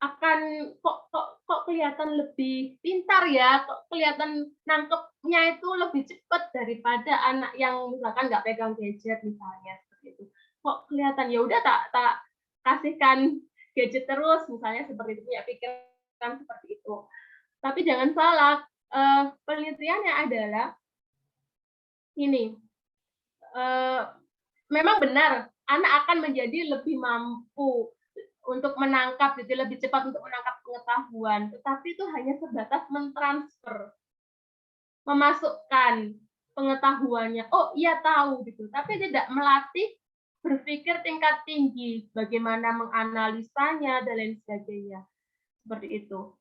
akan kok kelihatan lebih pintar ya, kok kelihatan nangkepnya itu lebih cepat daripada anak yang misalkan nggak pegang gadget misalnya seperti itu. Kok kelihatan ya udah tak kasihkan gadget terus misalnya seperti itu, punya pikiran seperti itu. Tapi jangan salah, penelitiannya adalah ini, memang benar anak akan menjadi lebih mampu untuk menangkap, gitu, lebih cepat untuk menangkap pengetahuan, tetapi itu hanya sebatas mentransfer, memasukkan pengetahuannya. Oh iya tahu gitu, tapi tidak melatih berpikir tingkat tinggi, bagaimana menganalisanya dan lain sebagainya, seperti itu.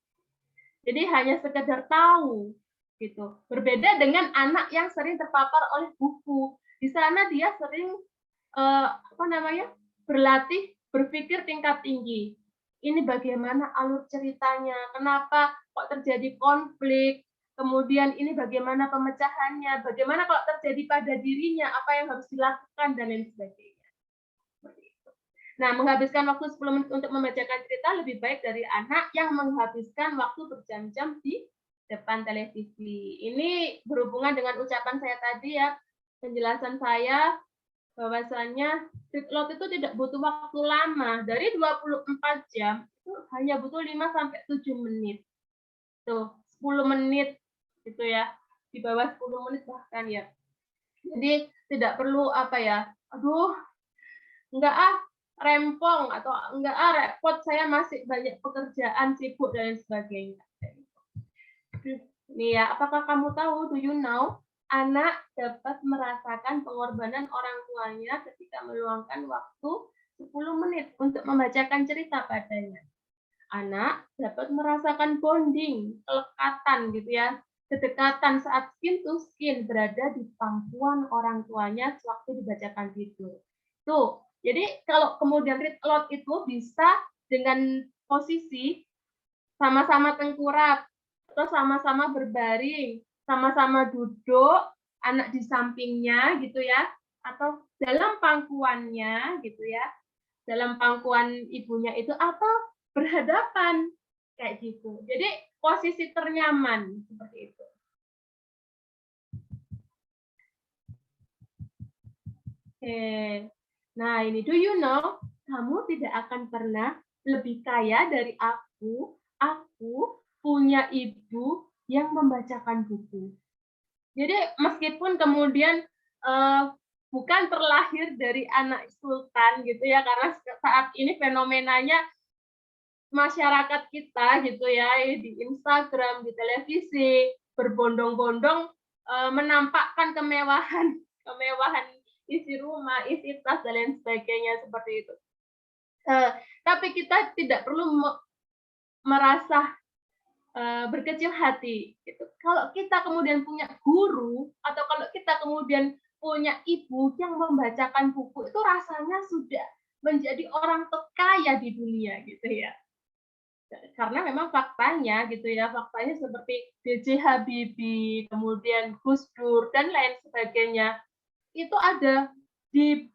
Jadi hanya sekedar tahu, gitu. Berbeda dengan anak yang sering terpapar oleh buku. Di sana dia sering berlatih berpikir tingkat tinggi. Ini bagaimana alur ceritanya, kenapa kok terjadi konflik, kemudian ini bagaimana pemecahannya, bagaimana kalau terjadi pada dirinya, apa yang harus dilakukan, dan lain sebagainya. Seperti itu. Nah, menghabiskan waktu 10 menit untuk membacakan cerita lebih baik dari anak yang menghabiskan waktu berjam-jam di depan televisi. Ini berhubungan dengan ucapan saya tadi ya, penjelasan saya bahwasanya read aloud itu tidak butuh waktu lama. Dari 24 jam itu hanya butuh 5-7 menit. Tuh, 10 menit gitu ya. Di bawah 10 menit bahkan ya. Jadi tidak perlu enggak rempong atau enggak repot, saya masih banyak pekerjaan, sibuk dan lain sebagainya. Nih ya, apakah kamu tahu, do you know, anak dapat merasakan pengorbanan orang tuanya ketika meluangkan waktu 10 menit untuk membacakan cerita padanya. Anak dapat merasakan bonding, kelekatan gitu ya, kedekatan saat skin to skin berada di pangkuan orang tuanya sewaktu dibacakan tidur. Tuh, jadi kalau kemudian read aloud itu bisa dengan posisi sama-sama tengkurap, atau sama-sama berbaring, sama-sama duduk, anak di sampingnya gitu ya, atau dalam pangkuannya gitu ya, dalam pangkuan ibunya itu, atau berhadapan kayak gitu. Jadi posisi ternyaman seperti itu. Oke. Nah, ini do you know, kamu tidak akan pernah lebih kaya dari aku. Aku punya ibu yang membacakan buku. Jadi meskipun kemudian bukan terlahir dari anak sultan gitu ya, karena saat ini fenomenanya masyarakat kita gitu ya, di Instagram, di televisi, berbondong-bondong menampakkan kemewahan isi rumah, isi tas dan lain sebagainya seperti itu. Tapi kita tidak perlu merasa berkecil hati gitu. Kalau kita kemudian punya guru atau kalau kita kemudian punya ibu yang membacakan buku, itu rasanya sudah menjadi orang terkaya di dunia gitu ya. Karena memang faktanya gitu ya, faktanya seperti B.J. Habibie, kemudian Gus Dur dan lain sebagainya, itu ada di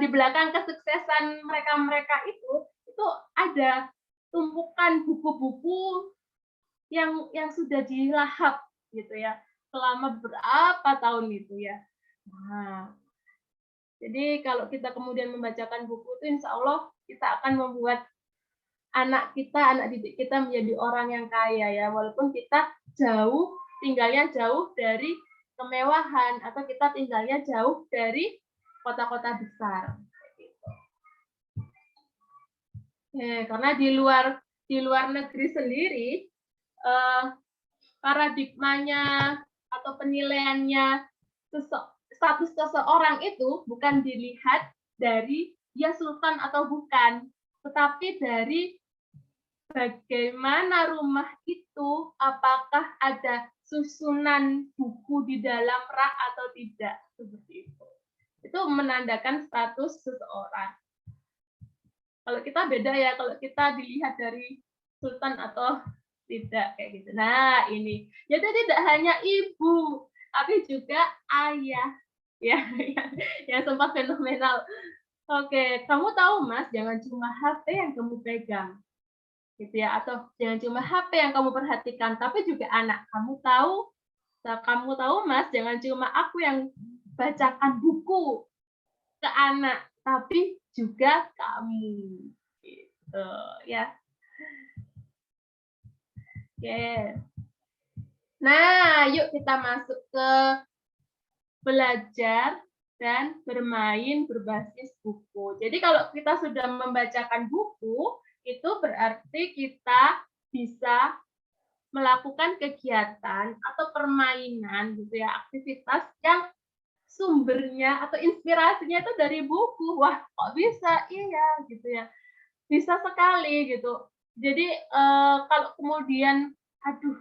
belakang kesuksesan mereka itu ada tumpukan buku-buku yang sudah dilahap gitu ya selama berapa tahun itu ya. Nah, jadi kalau kita kemudian membacakan buku itu, insya Allah kita akan membuat anak didik kita menjadi orang yang kaya ya, walaupun kita tinggalnya jauh dari kemewahan atau kita tinggalnya jauh dari kota-kota besar. Karena di luar negeri sendiri paradigmanya atau penilaiannya status seseorang itu bukan dilihat dari dia sultan atau bukan, tetapi dari bagaimana rumah itu, apakah ada susunan buku di dalam rak atau tidak, seperti itu. Itu menandakan status seseorang. Kalau kita beda ya, kalau kita dilihat dari sultan atau tidak kayak gitu. Nah, ini. Jadi tidak hanya ibu, tapi juga ayah. Ya, yang sempat fenomenal. Oke, kamu tahu Mas, jangan cuma HP yang kamu pegang. gitu ya, atau jangan cuma HP yang kamu perhatikan, tapi juga anak. Kamu tahu Mas, jangan cuma aku yang bacakan buku ke anak, tapi juga kamu. Gitu ya. Oke. Nah, yuk kita masuk ke belajar dan bermain berbasis buku. Jadi kalau kita sudah membacakan buku, itu berarti kita bisa melakukan kegiatan atau permainan gitu ya, aktivitas yang sumbernya atau inspirasinya itu dari buku. Wah, kok bisa? Iya, gitu ya. Bisa sekali gitu. Jadi kalau kemudian, aduh,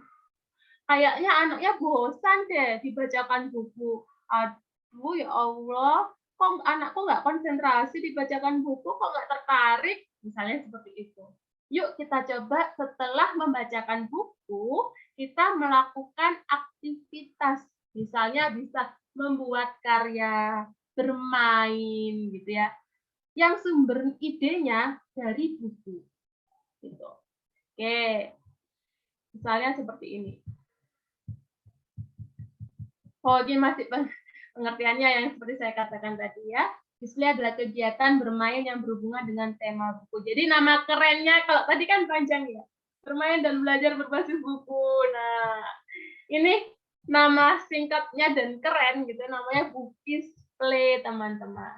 kayaknya anaknya bosan deh dibacakan buku. Aduh, ya Allah, kok anakku nggak konsentrasi dibacakan buku, kok nggak tertarik? Misalnya seperti itu. Yuk kita coba setelah membacakan buku, kita melakukan aktivitas. Misalnya bisa membuat karya, bermain gitu ya. Yang sumber idenya dari buku. Gitu. Oke. Misalnya seperti ini. Oh, ini masih pengertiannya yang seperti saya katakan tadi ya. Display adalah kegiatan bermain yang berhubungan dengan tema buku. Jadi nama kerennya, kalau tadi kan panjang ya, bermain dan belajar berbasis buku. Nah, ini nama singkatnya dan keren gitu, namanya Bukis Play, teman-teman.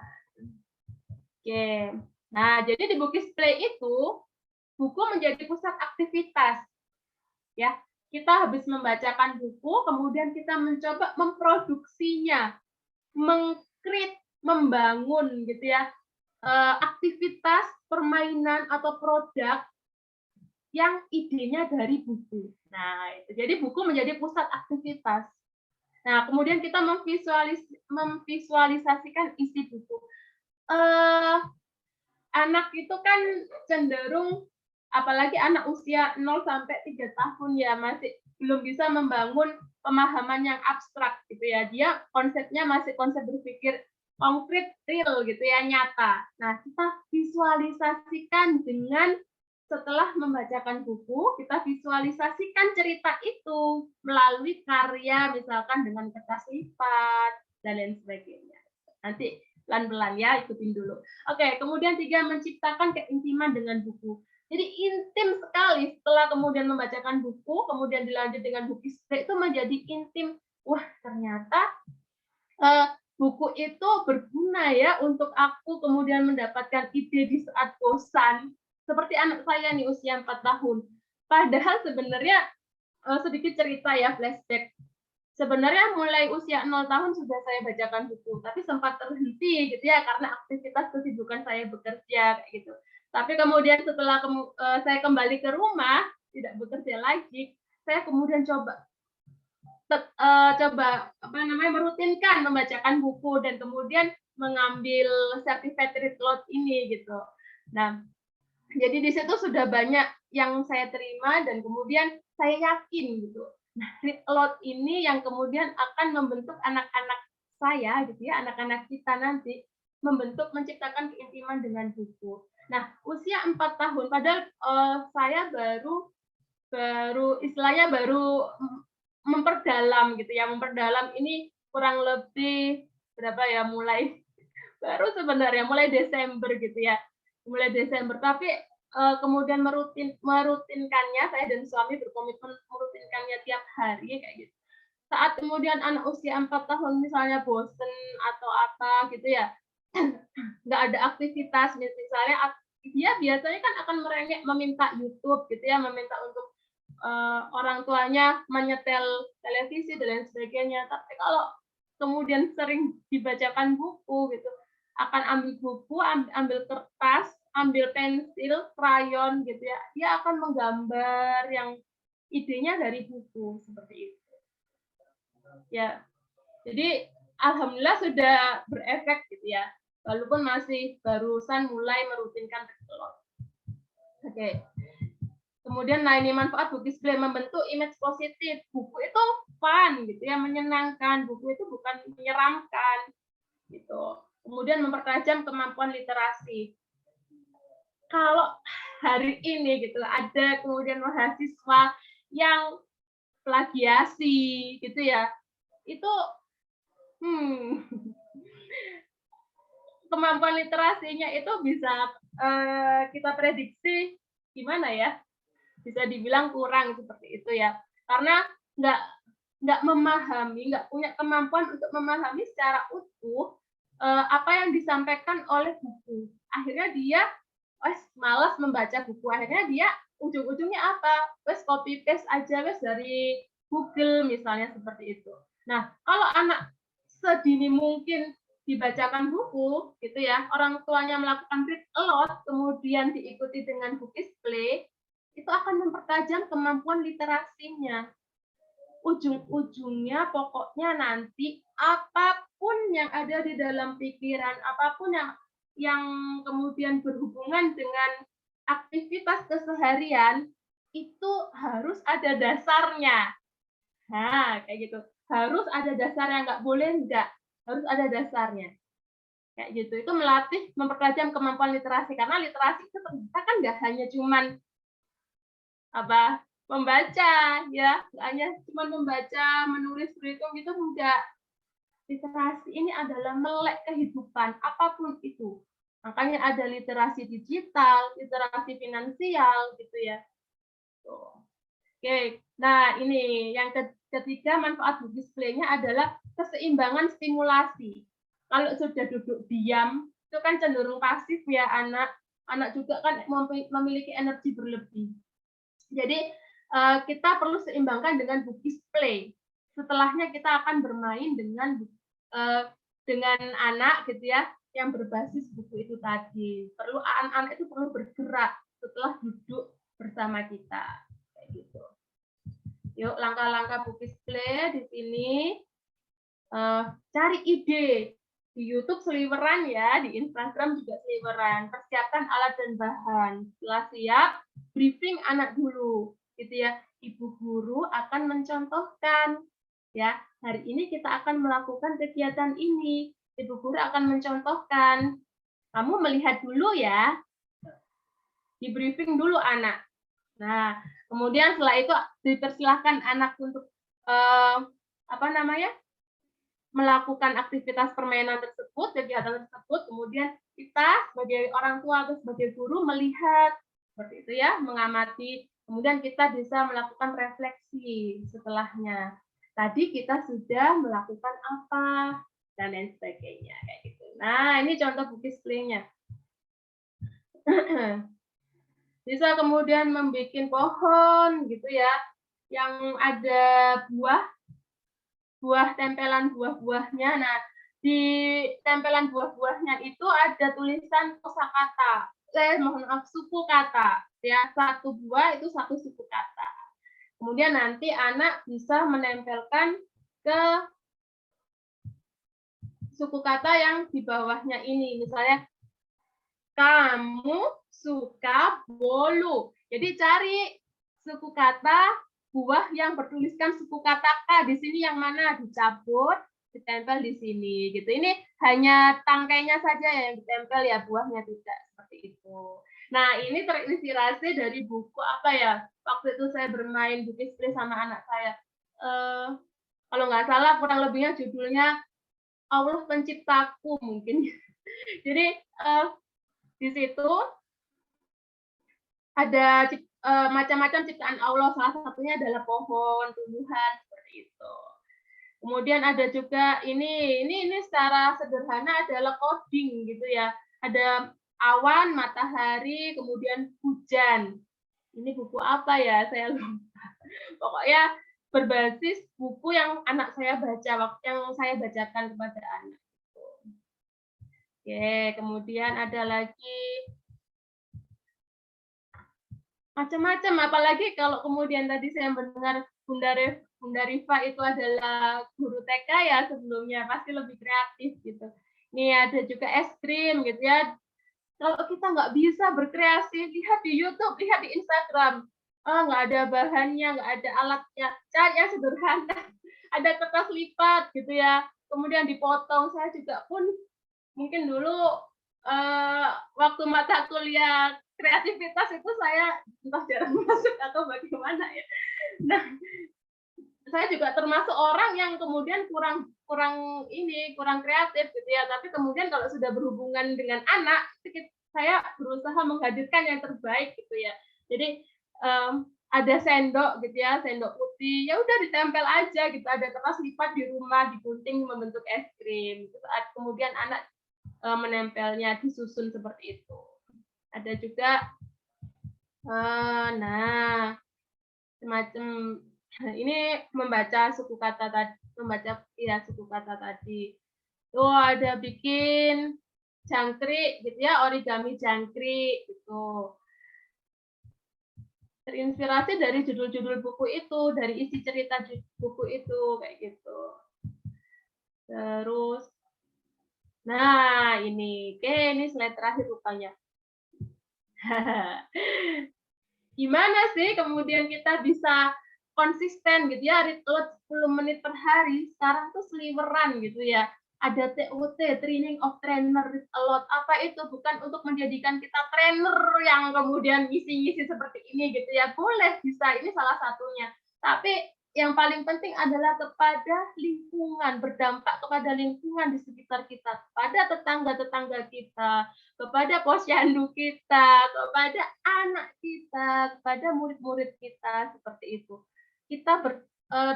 Oke. Nah, jadi di Bukis Play itu, buku menjadi pusat aktivitas. Ya, kita habis membacakan buku, kemudian kita mencoba memproduksinya, mengcreate, membangun gitu ya, aktivitas permainan atau produk yang idenya dari buku. Nah, itu. Jadi buku menjadi pusat aktivitas. Nah, kemudian kita memvisualisasikan isi buku. Anak itu kan cenderung, apalagi anak usia 0 sampai 3 tahun ya, masih belum bisa membangun pemahaman yang abstrak gitu ya. Dia konsepnya masih konsep berpikir konkret, real gitu ya, nyata. Nah, kita visualisasikan dengan setelah membacakan buku, kita visualisasikan cerita itu melalui karya, misalkan dengan kertas lipat, dan lain sebagainya. Nanti pelan-pelan ya, ikutin dulu. Oke, kemudian 3, menciptakan keintiman dengan buku. Jadi intim sekali setelah kemudian membacakan buku, kemudian dilanjut dengan Bukis Play, itu menjadi intim. Wah, ternyata buku itu berguna ya untuk aku kemudian mendapatkan ide di saat bosan. Seperti anak saya nih usia 4 tahun. Padahal sebenarnya sedikit cerita ya, flashback. Sebenarnya mulai usia 0 tahun sudah saya bacakan buku, tapi sempat terhenti gitu ya karena aktivitas kesibukan saya bekerja kayak gitu. Tapi kemudian setelah saya kembali ke rumah, tidak bekerja lagi, saya kemudian coba merutinkan membacakan buku dan kemudian mengambil sertifikat read aloud ini gitu. Nah, jadi di situ sudah banyak yang saya terima dan kemudian saya yakin gitu. Nah, read aloud ini yang kemudian akan membentuk anak-anak saya gitu ya, anak-anak kita nanti menciptakan keintiman dengan buku. Nah, usia 4 tahun, padahal saya baru istilahnya baru memperdalam gitu ya, memperdalam ini kurang lebih berapa ya, mulai baru sebenarnya mulai Desember gitu ya, mulai Desember, tapi kemudian merutinkannya, saya dan suami berkomitmen merutinkannya tiap hari kayak gitu. Saat kemudian anak usia 4 tahun misalnya bosen atau apa gitu ya, nggak ada aktivitas, misalnya dia biasanya kan akan merengek meminta YouTube gitu ya, meminta untuk orang tuanya menyetel televisi dan lain sebagainya. Tapi kalau kemudian sering dibacakan buku gitu, akan ambil buku, ambil kertas, ambil pensil, krayon gitu ya, dia akan menggambar yang idenya dari buku seperti itu. Ya, jadi alhamdulillah sudah berefek gitu ya, walaupun masih barusan mulai merutinkan read. Oke. Kemudian ini manfaat Bukis Play, membentuk image positif. Buku itu fun gitu ya, menyenangkan. Buku itu bukan menyeramkan gitu. Kemudian mempertajam kemampuan literasi. kalau hari ini gitu ada kemudian mahasiswa yang plagiasi gitu ya, itu kemampuan literasinya itu bisa kita prediksi gimana ya, bisa dibilang kurang seperti itu ya, karena nggak memahami, nggak punya kemampuan untuk memahami secara utuh apa yang disampaikan oleh buku. Akhirnya dia malas membaca buku, akhirnya dia ujung-ujungnya apa? Wes copy paste aja wes dari Google misalnya seperti itu. Nah, kalau anak sedini mungkin dibacakan buku gitu ya, orang tuanya melakukan read aloud kemudian diikuti dengan book display, itu akan mempertajam kemampuan literasinya. Ujung-ujungnya pokoknya nanti apapun yang ada di dalam pikiran, apapun yang kemudian berhubungan dengan aktivitas keseharian itu harus ada dasarnya. Nah, kayak gitu. Harus ada dasarnya, nggak boleh enggak. Harus ada dasarnya. Kayak gitu. Itu melatih, mempertajam kemampuan literasi. Karena literasi itu ternyata kan nggak hanya cuman membaca, ya. Nggak hanya cuman membaca, menulis, berhitung, gitu enggak. Literasi ini adalah melek kehidupan, apapun itu. Makanya ada literasi digital, literasi finansial, gitu ya. Oke, nah ini yang ketiga manfaat book display-nya adalah keseimbangan stimulasi. Kalau sudah duduk diam, itu kan cenderung pasif ya anak. Anak juga kan memiliki energi berlebih. Jadi kita perlu seimbangkan dengan book display. Setelahnya kita akan bermain dengan anak gitu ya, yang berbasis buku itu tadi. Perlu anak-anak itu perlu bergerak setelah duduk bersama kita. Kayak gitu. Yuk, langkah-langkah book display di sini. Cari ide. Di YouTube seliweran ya, di Instagram juga seliweran. Persiapkan alat dan bahan. Setelah siap, briefing anak dulu. Gitu ya. Ibu guru akan mencontohkan. Ya, hari ini kita akan melakukan kegiatan ini. Ibu guru akan mencontohkan. Kamu melihat dulu ya. Di briefing dulu anak. Nah, kemudian setelah itu dipersilahkan anak untuk melakukan aktivitas permainan tersebut, kegiatan tersebut. Kemudian kita sebagai orang tua atau sebagai guru melihat seperti itu ya, mengamati. Kemudian kita bisa melakukan refleksi setelahnya. Tadi kita sudah melakukan apa dan lain sebagainya kayak gitu. Nah, ini contoh book display-nya. Bisa kemudian membuat pohon gitu ya, yang ada buah tempelan buah-buahnya. Nah, di tempelan buah-buahnya itu ada tulisan kosakata. Mohon maaf, suku kata. Ya, satu buah itu satu suku kata. Kemudian nanti anak bisa menempelkan ke suku kata yang di bawahnya ini. Misalnya, kamu suka bolu. Jadi cari suku kata buah yang bertuliskan suku kata K. Di sini yang mana? Dicabut, ditempel di sini. Gitu. Ini hanya tangkainya saja yang ditempel ya, buahnya tidak seperti itu. Nah, ini terinspirasi dari buku apa ya? Waktu itu saya bermain book display sama anak saya. Kalau nggak salah, kurang lebihnya judulnya Allah Penciptaku mungkin. Jadi di situ ada macam-macam ciptaan Allah, salah satunya adalah pohon, tumbuhan seperti itu. Kemudian ada juga ini secara sederhana adalah coding gitu ya. Ada awan, matahari, kemudian hujan. Ini buku apa ya? Saya lupa. Pokoknya berbasis buku yang anak saya baca, yang saya bacakan kepada anak. Oke, kemudian ada lagi macam-macam, apalagi kalau kemudian tadi saya mendengar Bunda Rifa itu adalah guru TK ya sebelumnya, pasti lebih kreatif gitu. Ini ada juga es krim gitu ya. Kalau kita nggak bisa berkreasi, lihat di YouTube, lihat di Instagram. Nggak ada bahannya, nggak ada alatnya. Cari yang sederhana. Ada kertas lipat gitu ya. Kemudian dipotong. Saya juga pun mungkin dulu waktu mata kuliah kreativitas itu saya entah jarang masuk atau bagaimana ya. Nah, saya juga termasuk orang yang kemudian kurang kreatif gitu ya. Tapi kemudian kalau sudah berhubungan dengan anak, saya berusaha menghadirkan yang terbaik gitu ya. Jadi ada sendok gitu ya, sendok putih, ya udah ditempel aja gitu. Ada kertas lipat di rumah, digunting membentuk es krim. Saat kemudian anak menempelnya disusun seperti itu. Ada juga, nah semacam ini membaca suku kata tadi, suku kata tadi. Tuh ada bikin jangkrik gitu ya, origami jangkrik gitu. Terinspirasi dari judul-judul buku itu, dari isi cerita buku itu kayak gitu. Terus, nah ini, ini slide terakhir rupanya. Gimana sih kemudian kita bisa konsisten gitu ya, read aloud 10 menit per hari, sekarang tuh seliweran gitu ya. Ada TOT, Training of Trainer Read Aloud. Apa itu? Bukan untuk menjadikan kita trainer yang kemudian ngisi-ngisi seperti ini gitu ya. Boleh, bisa, ini salah satunya. Tapi yang paling penting adalah kepada lingkungan, berdampak kepada lingkungan di sekitar kita, kepada tetangga-tetangga kita, kepada posyandu kita, kepada anak kita, kepada murid-murid kita, seperti itu. Kita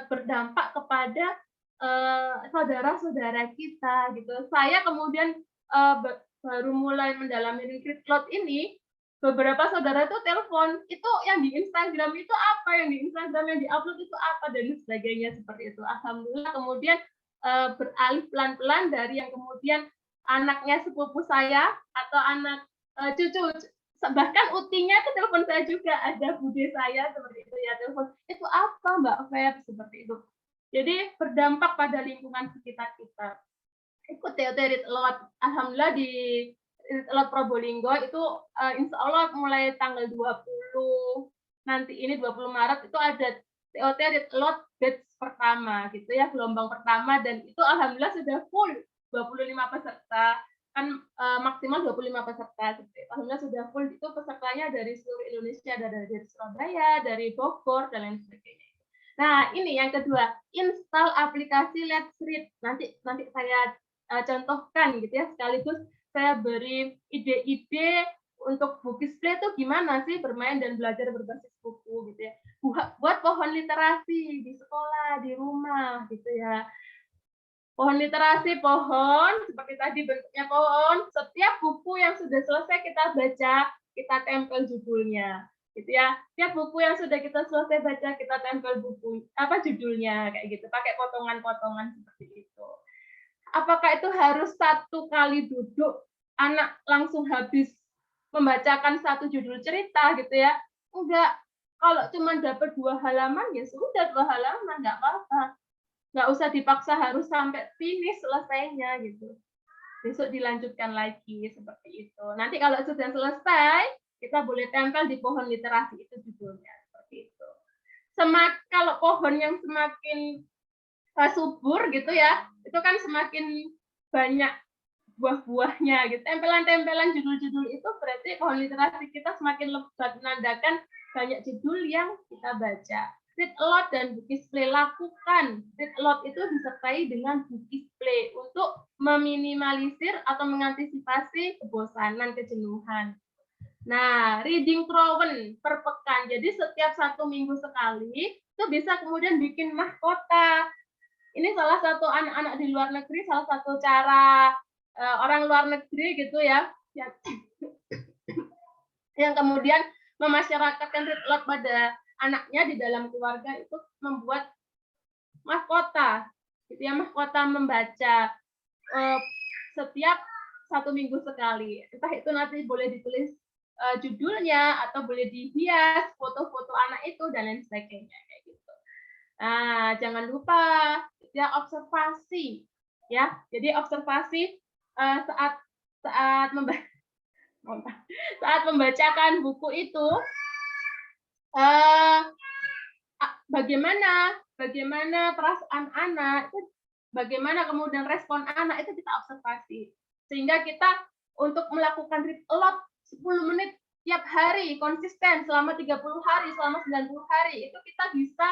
berdampak kepada saudara-saudara kita gitu. Saya kemudian baru mulai mendalami read aloud ini, beberapa saudara tuh telepon, itu yang di Instagram itu apa, yang di Instagram yang diupload itu apa, dan sebagainya seperti itu. Alhamdulillah kemudian beralih pelan-pelan dari yang kemudian anaknya sepupu saya atau anak cucu, bahkan utinya itu telepon saya juga, ada bude saya seperti itu ya, telepon, itu apa Mbak Feb, seperti itu. Jadi berdampak pada lingkungan sekitar kita. Ikut TOT Read Aloud, alhamdulillah di Read Aloud Probolinggo itu insya Allah mulai tanggal 20 nanti ini 20 Maret itu ada TOT Read Aloud batch pertama gitu ya, gelombang pertama, dan itu alhamdulillah sudah full 25 peserta, kan maksimal 25 peserta. Alhamdulillah sudah full, itu pesertanya dari seluruh Indonesia, ada dari Surabaya, dari Bogor, dan lain sebagainya. Nah, ini yang kedua, install aplikasi Let's Read. Nanti saya contohkan gitu ya, sekaligus saya beri ide-ide untuk Bookisplay itu gimana sih bermain dan belajar berbasis buku gitu ya. Buat pohon literasi di sekolah, di rumah gitu ya. Pohon literasi, pohon seperti tadi bentuknya pohon, setiap buku yang sudah selesai kita baca, kita tempel judulnya. Gitu ya. Tiap buku yang sudah kita selesai baca, kita tempel judulnya kayak gitu, pakai potongan-potongan seperti itu. Apakah itu harus satu kali duduk anak langsung habis membacakan satu judul cerita gitu ya? Enggak. Kalau cuma dapat 2 halaman ya sudah 2 halaman, enggak apa-apa. Enggak usah dipaksa harus sampai finish selesainya gitu. Besok dilanjutkan lagi seperti itu. Nanti kalau sudah selesai, kita boleh tempel di pohon literasi itu judulnya seperti itu. Kalau pohon yang semakin subur gitu ya, itu kan semakin banyak buah-buahnya gitu. Tempelan-tempelan judul-judul itu berarti pohon literasi kita semakin lebat, menandakan banyak judul yang kita baca. Read aloud dan Bookisplay, lakukan. Read aloud itu disertai dengan Bookisplay untuk meminimalisir atau mengantisipasi kebosanan, kejenuhan. Nah, reading proven per pekan. Jadi setiap 1 minggu sekali itu bisa kemudian bikin mahkota. Ini salah satu anak-anak di luar negeri, salah satu cara orang luar negeri gitu ya, yang kemudian memasyarakatkan read aloud pada anaknya di dalam keluarga itu membuat mahkota, gitu ya, mahkota membaca setiap 1 minggu sekali. Entah itu nanti boleh ditulis judulnya atau boleh dihias foto-foto anak itu dan lain sebagainya kayak gitu. Nah, jangan lupa ya observasi ya. Jadi observasi saat membacakan buku itu bagaimana perasaan anak, bagaimana kemudian respon anak itu kita observasi. Sehingga kita untuk melakukan read aloud 10 menit tiap hari konsisten selama 30 hari, selama 90 hari, itu kita bisa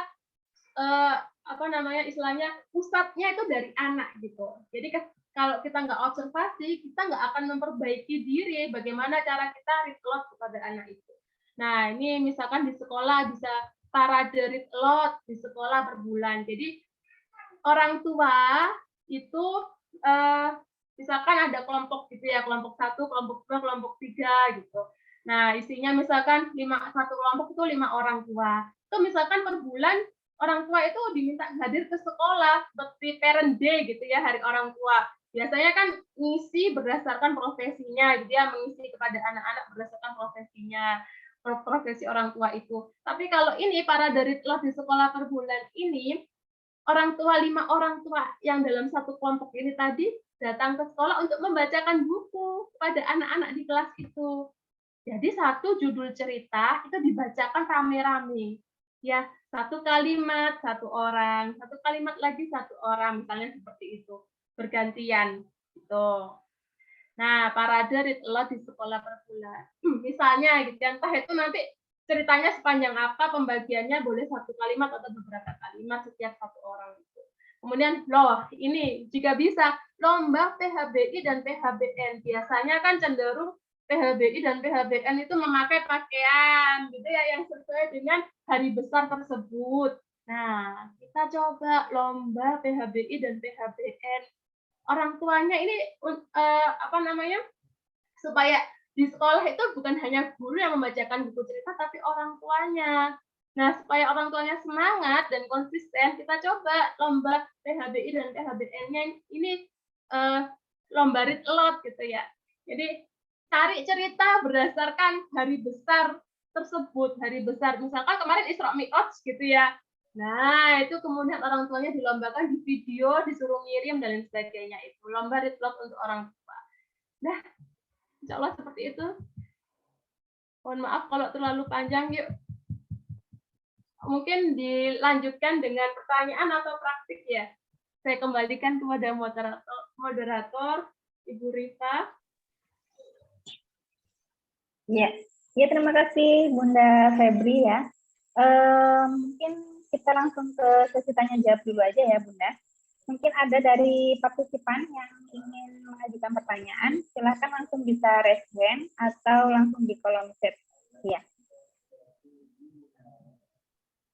istilahnya pusatnya itu dari anak gitu. Jadi kalau kita nggak observasi, kita nggak akan memperbaiki diri bagaimana cara kita read aloud kepada anak itu. Nah, ini misalkan di sekolah bisa parade read aloud di sekolah per bulan. Jadi orang tua itu misalkan ada kelompok gitu ya, kelompok 1, kelompok 2, kelompok 3 gitu. Nah, isinya misalkan satu kelompok itu 5 orang tua. Itu misalkan per bulan orang tua itu diminta hadir ke sekolah seperti parent day gitu ya, hari orang tua. Biasanya kan ngisi berdasarkan profesinya gitu ya, mengisi kepada anak-anak berdasarkan profesinya, profesi orang tua itu. Tapi kalau ini para dari di sekolah per bulan ini, orang tua 5 orang tua yang dalam satu kelompok ini tadi datang ke sekolah untuk membacakan buku kepada anak-anak di kelas itu. Jadi satu judul cerita itu dibacakan rame-rame. Ya, satu kalimat satu orang, satu kalimat lagi satu orang, misalnya seperti itu. Bergantian gitu. Nah, parade read aloud di sekolah per bulan. Misalnya gitu, entah itu nanti ceritanya sepanjang apa, pembagiannya boleh satu kalimat atau beberapa kalimat setiap satu orang itu. Kemudian ini jika bisa lomba PHBI dan PHBN. Biasanya kan cenderung PHBI dan PHBN itu memakai pakaian gitu ya yang sesuai dengan hari besar tersebut. Nah, kita coba lomba PHBI dan PHBN. Orang tuanya ini supaya di sekolah itu bukan hanya guru yang membacakan buku cerita, tapi orang tuanya. Nah, supaya orang tuanya semangat dan konsisten, kita coba lomba PHBI dan PHBN-nya ini lomba read aloud gitu ya. Jadi cari cerita berdasarkan hari besar tersebut, hari besar. Misalkan kemarin Isra Mi'raj gitu ya. Nah, itu kemudian orang tuanya dilombakan di video, disuruh ngirim dan lain sebagainya itu. Lomba read aloud untuk orang tua. Nah, insya Allah seperti itu. Mohon maaf kalau terlalu panjang, yuk. Mungkin dilanjutkan dengan pertanyaan atau praktik ya. Saya kembalikan kepada moderator Ibu Rifa. Ya, terima kasih Bunda Febri ya. Mungkin kita langsung ke sesi tanya jawab dulu aja ya Bunda. Mungkin ada dari partisipan yang ingin mengajukan pertanyaan, silakan langsung bisa raise hand atau langsung di kolom chat. Ya.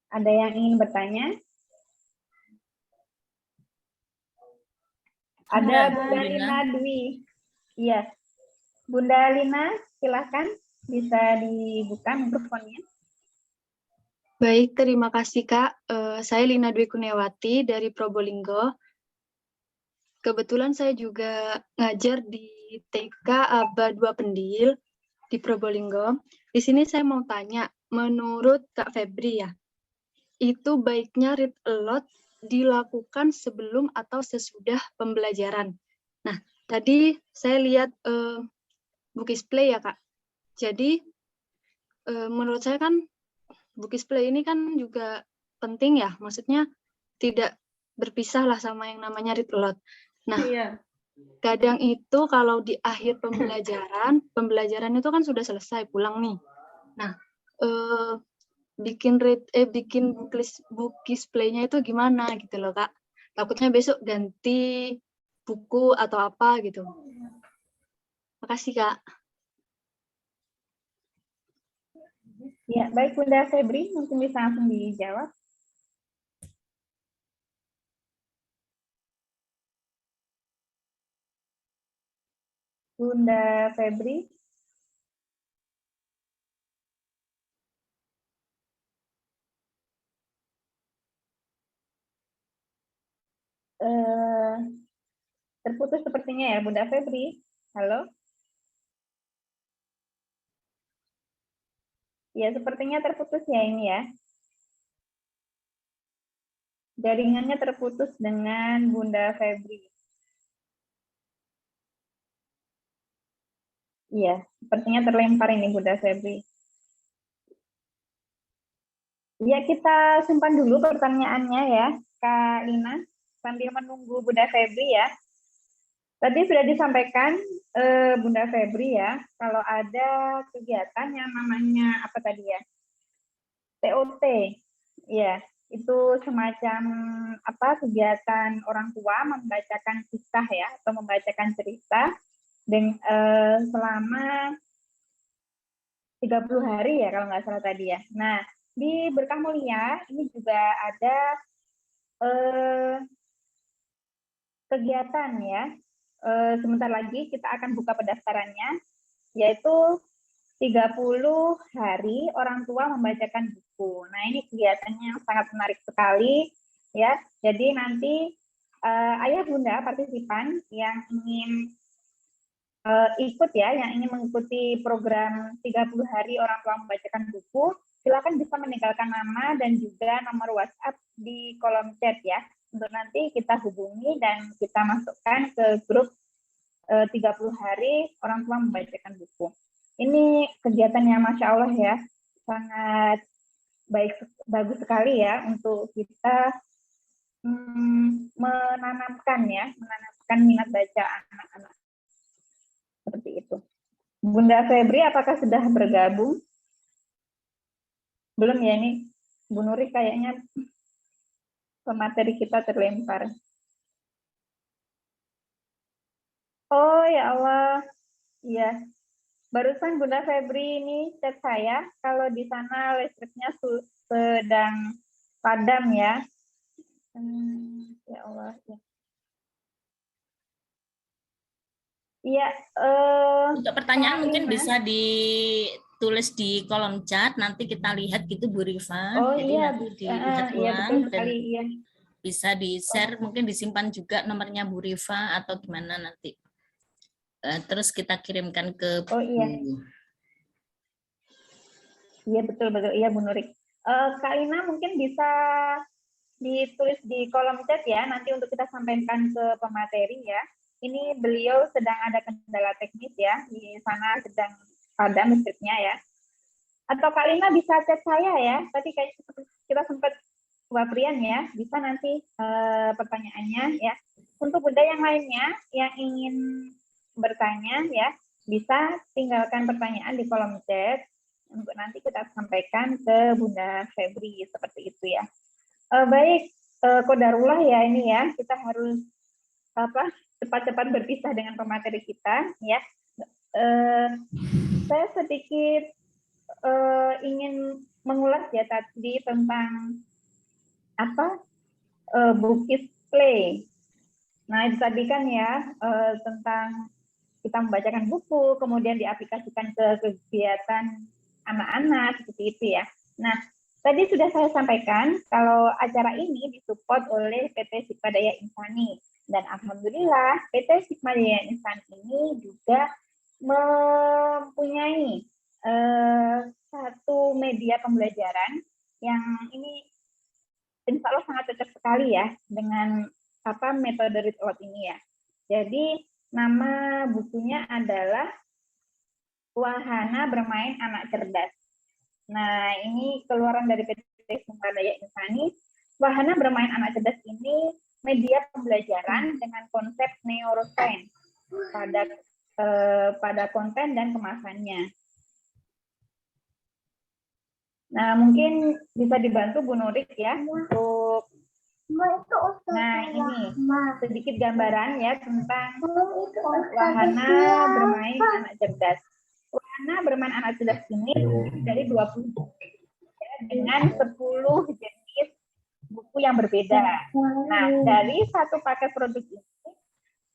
Ada yang ingin bertanya? Ada Bunda Lina Dwi. Iya. Bunda Lina, silakan bisa dibuka mikrofonnya. Baik, terima kasih Kak. Saya Lina Dwi Kunewati dari Probolinggo. Kebetulan saya juga ngajar di TK Aba 2 Pendil di Probolinggo. Di sini saya mau tanya, menurut Kak Febri ya, itu baiknya read aloud dilakukan sebelum atau sesudah pembelajaran. Nah, tadi saya lihat Bookisplay ya Kak. Jadi menurut saya kan Bookisplay ini kan juga penting ya, maksudnya tidak berpisah lah sama yang namanya read aloud. Nah, kadang itu kalau di akhir pembelajaran itu kan sudah selesai pulang nih. Nah, bikin Bookisplay-nya itu gimana gitu loh Kak. Takutnya besok ganti buku atau apa gitu. Makasih Kak. Ya, baik Bunda Febri, mungkin bisa langsung dijawab. Bunda Febri. Terputus sepertinya ya Bunda Febri. Halo? Ya, sepertinya terputus ya ini ya. Jaringannya terputus dengan Bunda Febri. Iya, sepertinya terlempar ini Bunda Febri. Ya, kita simpan dulu pertanyaannya ya, Kak Lina, sambil menunggu Bunda Febri ya. Tadi sudah disampaikan Bunda Febri ya, kalau ada kegiatan yang namanya apa tadi ya? TOT. Ya, itu semacam apa kegiatan orang tua membacakan kisah ya atau membacakan cerita selama 30 hari ya kalau nggak salah tadi ya. Nah, di Berkah Mulia ini juga ada kegiatan ya. Sebentar lagi kita akan buka pendaftarannya, yaitu 30 hari orang tua membacakan buku. Nah, ini kegiatannya sangat menarik sekali ya. Jadi nanti ayah bunda partisipan yang ingin ikut ya, yang ingin mengikuti program 30 hari orang tua membacakan buku, silakan bisa meninggalkan nama dan juga nomor WhatsApp di kolom chat ya. Untuk nanti kita hubungi dan kita masukkan ke grup 30 hari orang tua membacakan buku. Ini kegiatan yang Masya Allah ya, sangat bagus sekali ya untuk kita menanamkan minat baca anak-anak. Seperti itu. Bunda Febri, apakah sudah bergabung? Belum ya, ini Bu Nuri kayaknya pemateri kita terlempar. Oh ya Allah, iya. Barusan Bunda Febri ini chat saya, kalau di sana listriknya sedang padam ya. Ya Allah. Iya. Untuk pertanyaan mungkin bisa ditulis di kolom chat, nanti kita lihat gitu Bu Rifa. Oh jadi iya, nanti dilihat iya betul dan sekali. Iya. Bisa di-share, mungkin disimpan juga nomornya Bu Rifa atau gimana nanti. Terus kita kirimkan ke Oh iya. Iya betul iya Bu Nurik. Kak Lina mungkin bisa ditulis di kolom chat ya, nanti untuk kita sampaikan ke pemateri ya. Ini beliau sedang ada kendala teknis ya, di sana sedang padam listriknya ya. Atau Kak Lina bisa chat saya ya, tadi kayak kita sempat Waprian ya, bisa nanti pertanyaannya ya. Untuk bunda yang lainnya yang ingin bertanya ya, bisa tinggalkan pertanyaan di kolom chat untuk nanti kita sampaikan ke Bunda Febri seperti itu ya. Baik, qadarullah ya ini ya, kita harus cepat-cepat berpisah dengan pemateri kita ya. Saya sedikit ingin mengulas ya tadi tentang Bukis Play. Nah, itu tadi kan ya tentang kita membacakan buku, kemudian diaplikasikan ke kegiatan anak-anak, seperti itu ya. Nah, tadi sudah saya sampaikan kalau acara ini disupport oleh PT Sigma Daya Insani. Dan Alhamdulillah, PT Sigma Daya Insani ini juga mempunyai satu media pembelajaran yang ini insya Allah sangat cocok sekali ya dengan metode read aloud ini ya. Jadi nama bukunya adalah Wahana Bermain Anak Cerdas. Nah, ini keluaran dari PT Sigma Daya Insani. Wahana Bermain Anak Cerdas ini media pembelajaran dengan konsep neuroscience pada konten dan kemasannya. Nah, mungkin bisa dibantu Bu Nurik ya untuk ini sedikit gambaran ya tentang Wahana Bermain Anak Cerdas. Wahana Bermain Anak Cerdas ini dari 20 dengan 10 jenis buku yang berbeda. Nah, dari satu paket produk ini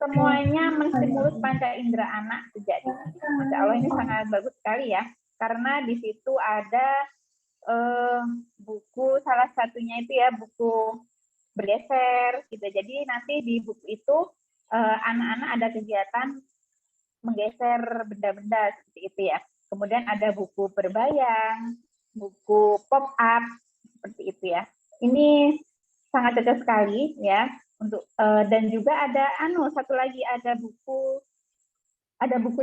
semuanya menstimulus panca indera anak sejak dini. Masya Allah, ini sangat bagus sekali ya, karena di situ ada buku, salah satunya itu ya buku bergeser gitu. Jadi nanti di buku itu anak-anak ada kegiatan menggeser benda-benda seperti itu ya. Kemudian ada buku berbayang, buku pop up seperti itu ya. Ini sangat cocok sekali ya untuk dan juga ada satu lagi ada buku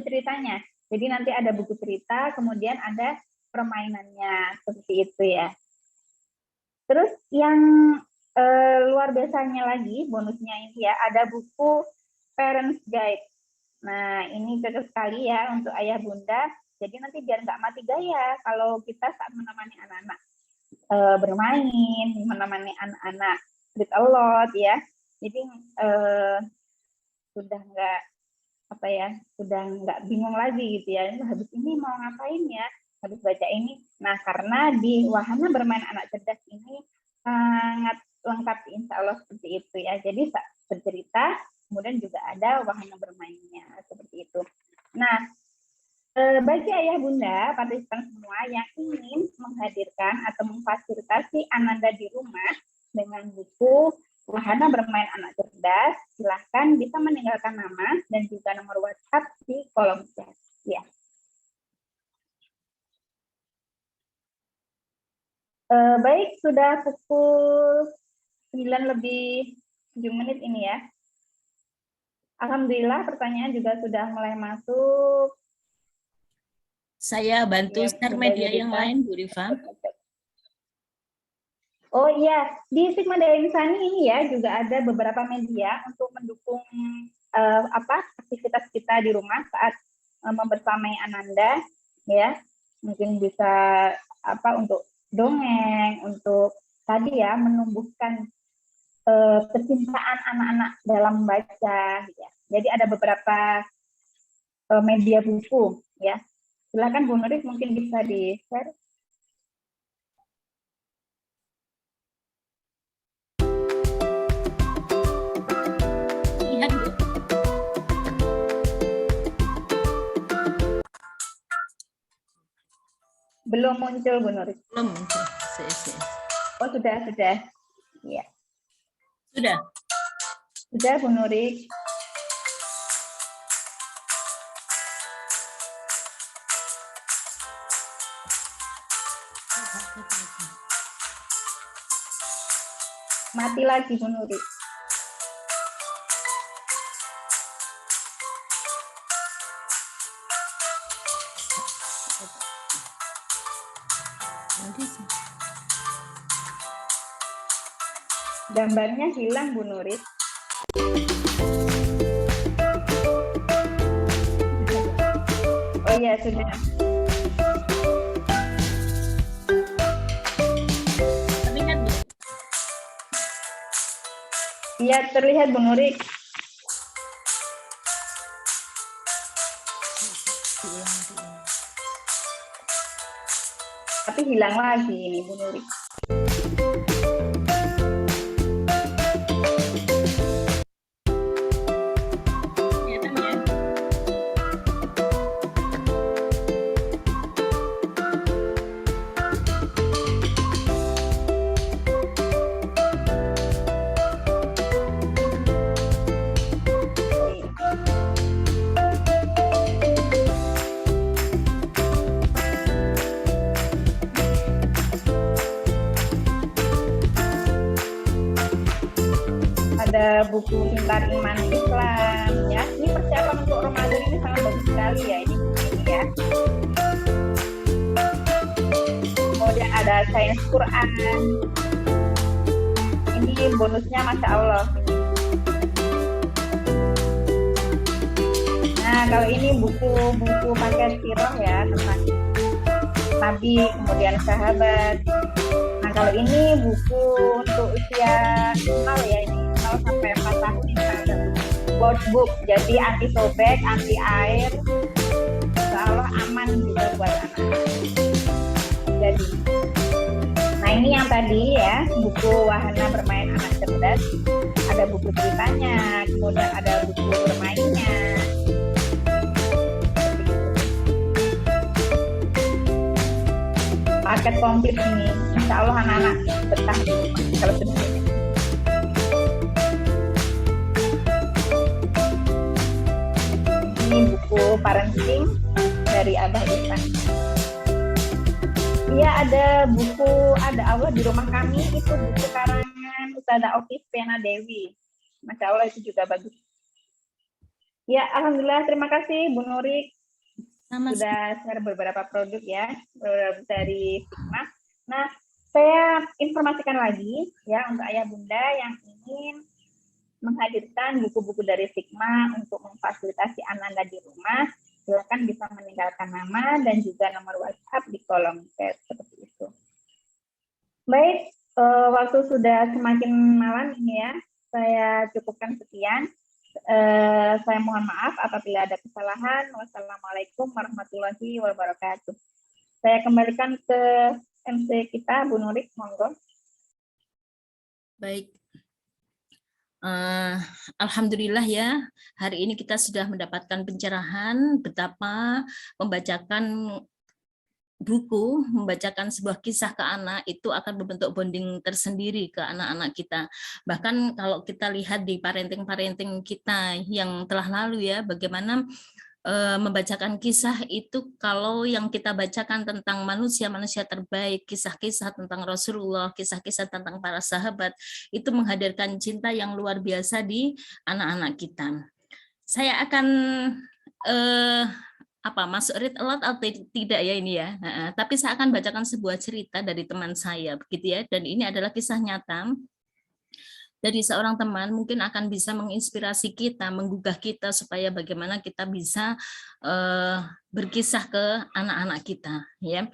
ceritanya. Jadi nanti ada buku cerita, kemudian ada permainannya seperti itu ya. Terus yang luar biasanya lagi bonusnya ini ya, ada buku Parents Guide. Nah, ini cocok sekali ya untuk ayah bunda. Jadi nanti biar nggak mati gaya kalau kita saat menemani anak-anak bermain, menemani anak-anak read a lot ya. Jadi sudah nggak bingung lagi gitu ya. Habis ini mau ngapain ya? Habis baca ini. Nah, karena di wahana bermain anak cerdas ini sangat lengkap insya Allah seperti itu ya. Jadi bercerita, kemudian juga ada wahana bermainnya seperti itu. Nah, bagi ayah bunda partisipan semua yang ingin menghadirkan atau memfasilitasi Ananda di rumah dengan buku Wahana Bermain Anak Cerdas, silahkan bisa meninggalkan nama dan juga nomor WhatsApp di kolom chat. Ya. Baik, sudah pukul 9:07 ini ya. Alhamdulillah pertanyaan juga sudah mulai masuk. Saya bantu Ya, share sudah media jadi yang kan. lain, Bu Rifa. Oh iya, di Sigma Daya Insani ini ya juga ada beberapa media untuk mendukung aktivitas kita di rumah saat membersamai Ananda ya. Mungkin bisa untuk dongeng, untuk tadi ya menumbuhkan kecintaan anak-anak dalam membaca ya. Jadi ada beberapa media buku ya. Silakan Bu Nuris mungkin bisa di-share. Lihat, Bu. Belum muncul Bu Nuris. Belum muncul. Oh sudah. Iya. Sudah. Sudah Bu Nuris. Mati lagi Bu Nuris. Gambarnya hilang Bu Nuris. Oh iya sudah. Terlihat, Bu. Iya terlihat Bu Nuris. Tapi hilang lagi ini Bu Nuris. Kelihatan ya? Ada buku Pintar Iman Islam ya. Ini persiapan untuk Ramadan ini sangat bagus sekali ya ini ya. Kemudian ada Sains Quran. Ini bonusnya Masya Allah. Nah kalau ini buku paket sirah ya tentang Nabi kemudian sahabat. Nah kalau ini buku untuk usia 0 ya ini 0 sampai 4 tahun ini ada workbook jadi anti sobek, anti air, insya Allah aman juga buat anak. Jadi, nah ini yang tadi ya buku Wahana Bermain Anak Cerdas, ada buku ceritanya, kemudian ada buku bermainnya. Paket komplit ini, insya Allah anak-anak betah di rumah kalau sudah ini. Ini buku parenting dari Abah Irfan. Iya ada buku Ada Allah di Rumah Kami, itu buku karangan Ustazah Okis Pena Dewi. Masya Allah itu juga bagus. Ya alhamdulillah terima kasih Bu Nuri. Sudah share beberapa produk ya dari Sigma. Nah, saya informasikan lagi ya untuk ayah bunda yang ingin menghadirkan buku-buku dari Sigma untuk memfasilitasi Anda di rumah, silakan bisa meninggalkan nama dan juga nomor WhatsApp di kolom chat seperti itu. Baik, waktu sudah semakin malam ini ya, saya cukupkan sekian. Saya mohon maaf apabila ada kesalahan. Wassalamualaikum warahmatullahi wabarakatuh. Saya kembalikan ke MC kita, Bu Nurik, monggo. Baik. Alhamdulillah ya, hari ini kita sudah mendapatkan pencerahan betapa membacakan buku, membacakan sebuah kisah ke anak itu akan membentuk bonding tersendiri ke anak-anak kita. Bahkan kalau kita lihat di parenting-parenting kita yang telah lalu ya, bagaimana membacakan kisah itu, kalau yang kita bacakan tentang manusia-manusia terbaik, kisah-kisah tentang Rasulullah, kisah-kisah tentang para sahabat, itu menghadirkan cinta yang luar biasa di anak-anak kita. Saya akan masuk read aloud atau tidak ya ini ya, tapi saya akan bacakan sebuah cerita dari teman saya begitu ya, dan ini adalah kisah nyata dari seorang teman, mungkin akan bisa menginspirasi kita, menggugah kita supaya bagaimana kita bisa berkisah ke anak-anak kita ya.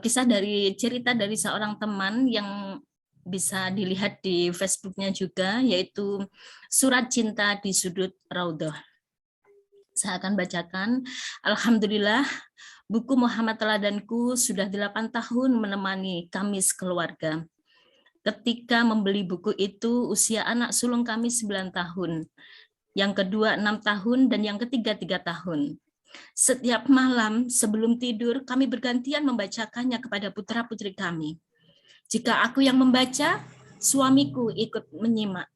Kisah dari cerita dari seorang teman yang bisa dilihat di Facebooknya juga, yaitu Surat Cinta di Sudut Raudhah. Saya akan bacakan. Alhamdulillah, buku Muhammad Teladanku sudah 8 tahun menemani kami sekeluarga. Ketika membeli buku itu, usia anak sulung kami 9 tahun, yang kedua 6 tahun, dan yang ketiga 3 tahun. Setiap malam sebelum tidur, kami bergantian membacakannya kepada putra-putri kami. Jika aku yang membaca, suamiku ikut menyimak,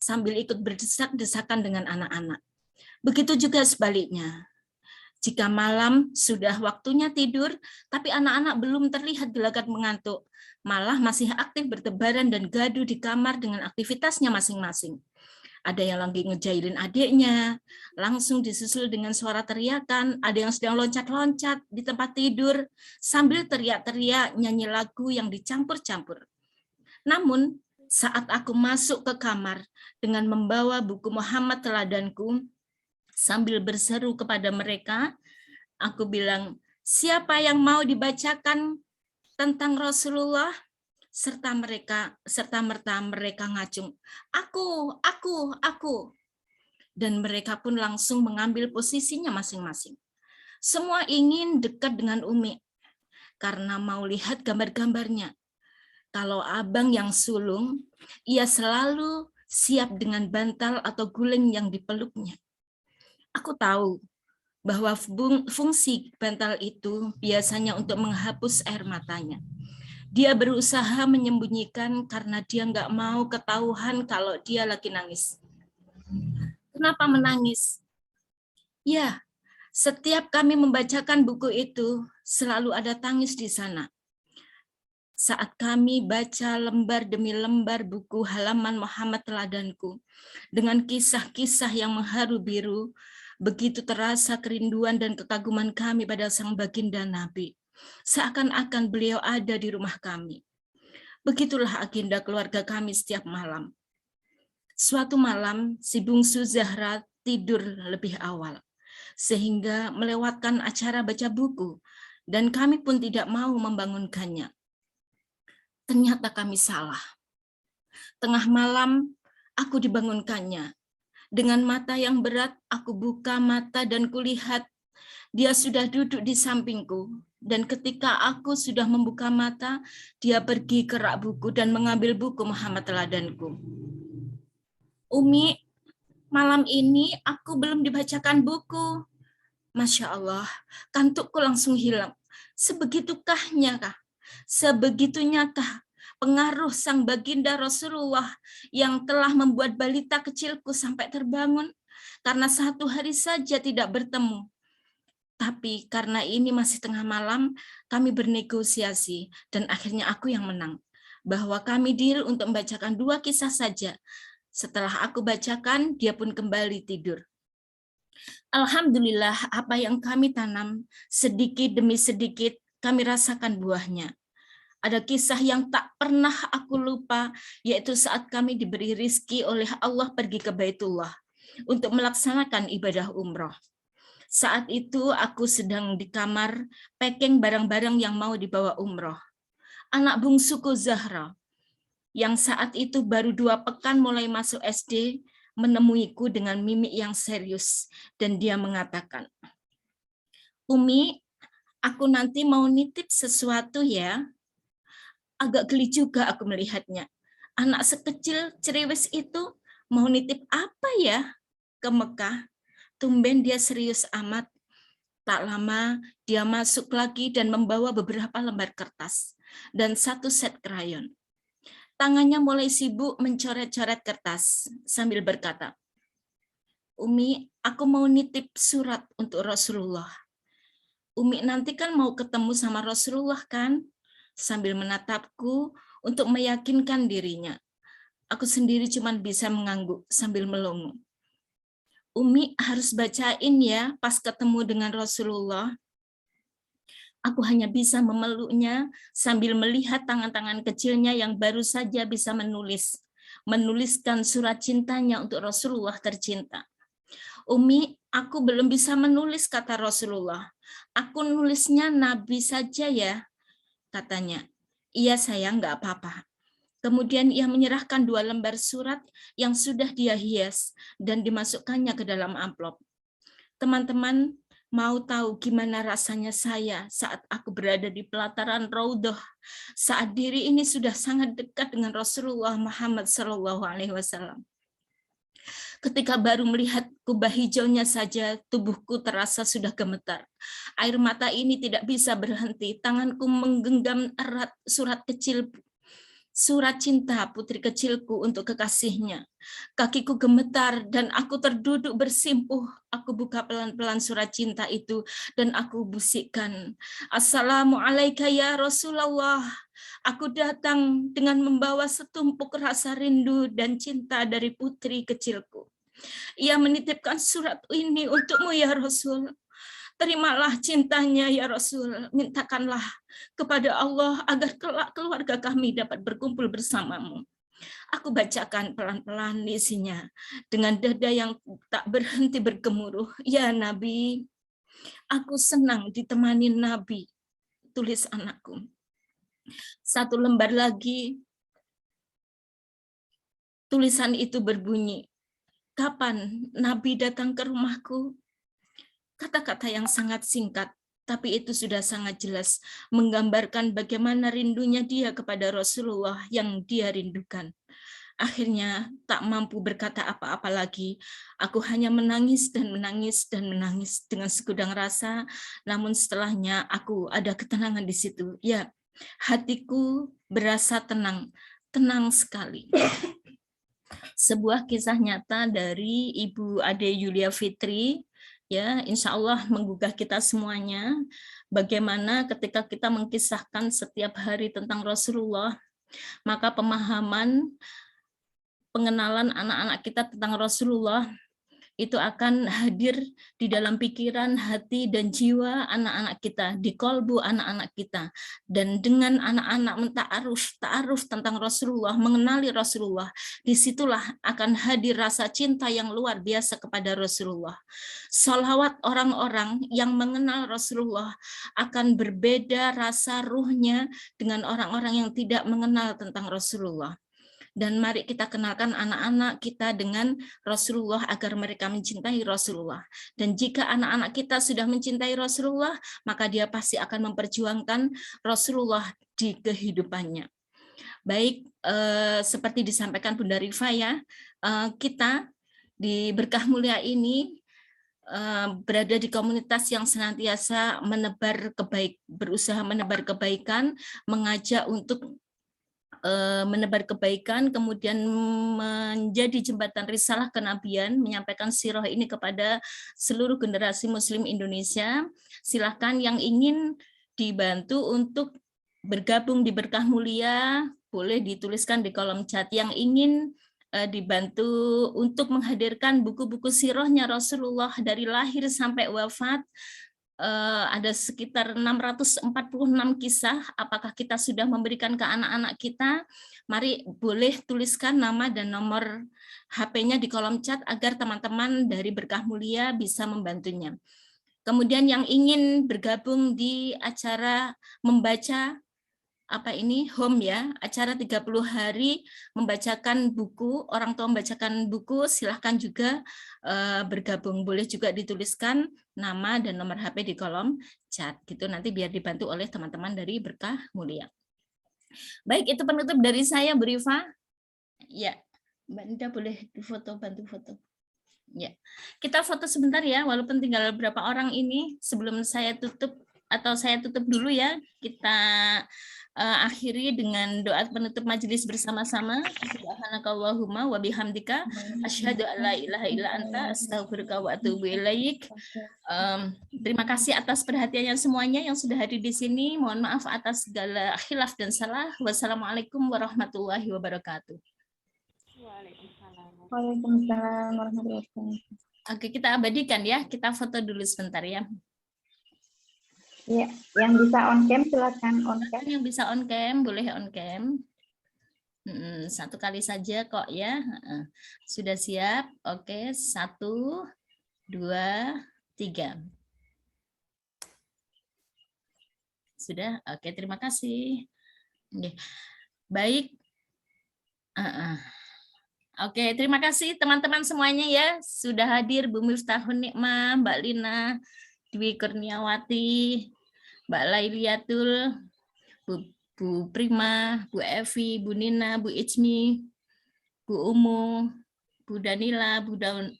sambil ikut berdesak-desakan dengan anak-anak. Begitu juga sebaliknya. Jika malam sudah waktunya tidur, tapi anak-anak belum terlihat gelagat mengantuk, malah masih aktif bertebaran dan gaduh di kamar dengan aktivitasnya masing-masing. Ada yang lagi ngejailin adiknya, langsung disusul dengan suara teriakan, ada yang sedang loncat-loncat di tempat tidur, sambil teriak-teriak nyanyi lagu yang dicampur-campur. Namun, saat aku masuk ke kamar dengan membawa buku Muhammad Teladanku, sambil berseru kepada mereka, aku bilang, siapa yang mau dibacakan tentang Rasulullah? Serta merta mereka ngacung, aku. Dan mereka pun langsung mengambil posisinya masing-masing. Semua ingin dekat dengan Umi, karena mau lihat gambar-gambarnya. Kalau abang yang sulung, ia selalu siap dengan bantal atau guling yang dipeluknya. Aku tahu bahwa fungsi bantal itu biasanya untuk menghapus air matanya. Dia berusaha menyembunyikan karena dia nggak mau ketahuan kalau dia lagi nangis. Kenapa menangis? Ya, setiap kami membacakan buku itu, selalu ada tangis di sana. Saat kami baca lembar demi lembar buku halaman Muhammad Teladanku, dengan kisah-kisah yang mengharu biru, begitu terasa kerinduan dan kekaguman kami pada sang baginda Nabi. Seakan-akan beliau ada di rumah kami. Begitulah agenda keluarga kami setiap malam. Suatu malam, si bungsu Zahra tidur lebih awal, sehingga melewatkan acara baca buku, dan kami pun tidak mau membangunkannya. Ternyata kami salah. Tengah malam, aku dibangunkannya. Dengan mata yang berat, aku buka mata dan kulihat dia sudah duduk di sampingku. Dan ketika aku sudah membuka mata, dia pergi ke rak buku dan mengambil buku Muhammad Teladanku. Umi, malam ini aku belum dibacakan buku. Masya Allah, kantukku langsung hilang. Sebegitunya kah pengaruh sang baginda Rasulullah yang telah membuat balita kecilku sampai terbangun karena 1 hari saja tidak bertemu. Tapi karena ini masih tengah malam, kami bernegosiasi dan akhirnya aku yang menang. Bahwa kami deal untuk membacakan 2 kisah saja. Setelah aku bacakan, dia pun kembali tidur. Alhamdulillah, apa yang kami tanam, sedikit demi sedikit kami rasakan buahnya. Ada kisah yang tak pernah aku lupa, yaitu saat kami diberi rizki oleh Allah pergi ke Baitullah untuk melaksanakan ibadah umroh. Saat itu aku sedang di kamar packing barang-barang yang mau dibawa umroh. Anak bungsuku Zahra, yang saat itu baru 2 pekan mulai masuk SD, menemuiku dengan mimik yang serius, dan dia mengatakan, "Umi, aku nanti mau nitip sesuatu ya." Agak geli juga aku melihatnya. Anak sekecil cerewet itu mau nitip apa ya ke Mekah? Tumben dia serius amat. Tak lama dia masuk lagi dan membawa beberapa lembar kertas dan 1 set krayon. Tangannya mulai sibuk mencoret-coret kertas sambil berkata, "Umi, aku mau nitip surat untuk Rasulullah. Umi nanti kan mau ketemu sama Rasulullah kan?" Sambil menatapku untuk meyakinkan dirinya. Aku sendiri cuma bisa mengangguk sambil melongo. "Umi harus bacain ya pas ketemu dengan Rasulullah." Aku hanya bisa memeluknya sambil melihat tangan-tangan kecilnya yang baru saja bisa menuliskan surat cintanya untuk Rasulullah tercinta. "Umi, aku belum bisa menulis," kata Rasulullah. "Aku nulisnya Nabi saja ya," katanya. "Iya sayang, nggak apa-apa." Kemudian ia menyerahkan 2 lembar surat yang sudah dia hias dan dimasukkannya ke dalam amplop. Teman-teman, mau tahu gimana rasanya saya saat aku berada di pelataran Raudhah, saat diri ini sudah sangat dekat dengan Rasulullah Muhammad SAW. Ketika baru melihat kubah hijaunya saja, tubuhku terasa sudah gemetar. Air mata ini tidak bisa berhenti. Tanganku menggenggam erat surat cinta putri kecilku untuk kekasihnya. Kakiku gemetar dan aku terduduk bersimpuh. Aku buka pelan-pelan surat cinta itu dan aku bisikkan, "Assalamualaikum ya Rasulullah." Aku datang dengan membawa setumpuk rasa rindu dan cinta dari putri kecilku. Ia menitipkan surat ini untukmu ya Rasul. Terimalah cintanya ya Rasul. Mintakanlah kepada Allah agar kelak keluarga kami dapat berkumpul bersamamu. Aku bacakan pelan-pelan isinya dengan dada yang tak berhenti bergemuruh. "Ya Nabi, aku senang ditemani Nabi," tulis anakku. 1 lembar lagi, tulisan itu berbunyi, "Kapan Nabi datang ke rumahku?" Kata-kata yang sangat singkat, tapi itu sudah sangat jelas menggambarkan bagaimana rindunya dia kepada Rasulullah yang dia rindukan. Akhirnya tak mampu berkata apa-apa lagi. Aku hanya menangis dan menangis dan menangis dengan segudang rasa, namun setelahnya aku ada ketenangan di situ. Ya, hatiku berasa tenang, tenang sekali. Sebuah kisah nyata dari Ibu Ade Yulia Fitri, ya, insya Allah menggugah kita semuanya. Bagaimana ketika kita mengkisahkan setiap hari tentang Rasulullah, maka pemahaman, pengenalan anak-anak kita tentang Rasulullah itu akan hadir di dalam pikiran, hati, dan jiwa anak-anak kita, di kolbu anak-anak kita. Dan dengan anak-anak ta'aruf tentang Rasulullah, mengenali Rasulullah, disitulah akan hadir rasa cinta yang luar biasa kepada Rasulullah. Sholawat orang-orang yang mengenal Rasulullah akan berbeda rasa ruhnya dengan orang-orang yang tidak mengenal tentang Rasulullah. Dan mari kita kenalkan anak-anak kita dengan Rasulullah agar mereka mencintai Rasulullah. Dan jika anak-anak kita sudah mencintai Rasulullah, maka dia pasti akan memperjuangkan Rasulullah di kehidupannya. Baik, seperti disampaikan Bunda Rifa ya, kita di Berkah Mulia ini berada di komunitas yang senantiasa berusaha menebar kebaikan, mengajak untuk menebar kebaikan, kemudian menjadi jembatan risalah kenabian, menyampaikan sirah ini kepada seluruh generasi Muslim Indonesia. Silakan yang ingin dibantu untuk bergabung di Berkah Mulia, boleh dituliskan di kolom chat. Yang ingin dibantu untuk menghadirkan buku-buku sirahnya Rasulullah dari lahir sampai wafat, ada sekitar 646 kisah. Apakah kita sudah memberikan ke anak-anak kita? Mari boleh tuliskan nama dan nomor HP-nya di kolom chat agar teman-teman dari Berkah Mulia bisa membantunya. Kemudian yang ingin bergabung di acara membaca home ya, acara 30 hari membacakan buku, orang tua membacakan buku, silahkan juga bergabung. Boleh juga dituliskan nama dan nomor HP di kolom chat gitu, nanti biar dibantu oleh teman-teman dari Berkah Mulia. Baik, itu penutup dari saya, Bu Rifa. Ya, Mbak Nida boleh difoto, bantu foto. Ya, kita foto sebentar ya, walaupun tinggal berapa orang ini sebelum saya tutup, atau saya tutup dulu ya. Kita akhiri dengan doa penutup majelis bersama-sama. Subhanakallahumma wa bihamdika asyhadu an la ilaha illa anta astaghfiruka wa atubu ilaik. Terima kasih atas perhatiannya semuanya yang sudah hadir di sini. Mohon maaf atas segala khilaf dan salah. Wassalamualaikum warahmatullahi wabarakatuh. Waalaikumsalam warahmatullahi wabarakatuh. Oke, kita abadikan ya. Kita foto dulu sebentar ya. Iya, yang bisa on cam silakan on cam. Yang bisa on cam boleh on cam. Satu kali saja kok ya. Sudah siap? Oke, 1, 2, 3. Sudah? Oke, terima kasih. Baik. Oke, terima kasih teman-teman semuanya ya. Sudah hadir Bu Miftahun Nikmah, Mbak Lina, Dwi Kurniawati, Mbak Lailiatul, Bu Prima, Bu Evi, Bu Nina, Bu Ijmi, Bu Umu, Bu Danila, Bu Daun,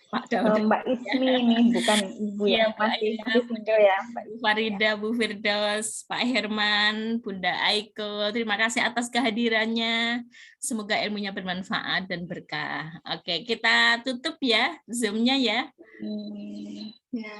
Pak Daun. Mbak Ijmi ini bukan ibu ya, masih single ya. Bu Farida, Bu Firdaus, Pak Herman, Bunda Aiko, terima kasih atas kehadirannya. Semoga ilmunya bermanfaat dan berkah. Oke, kita tutup ya Zoom-nya ya. Iya.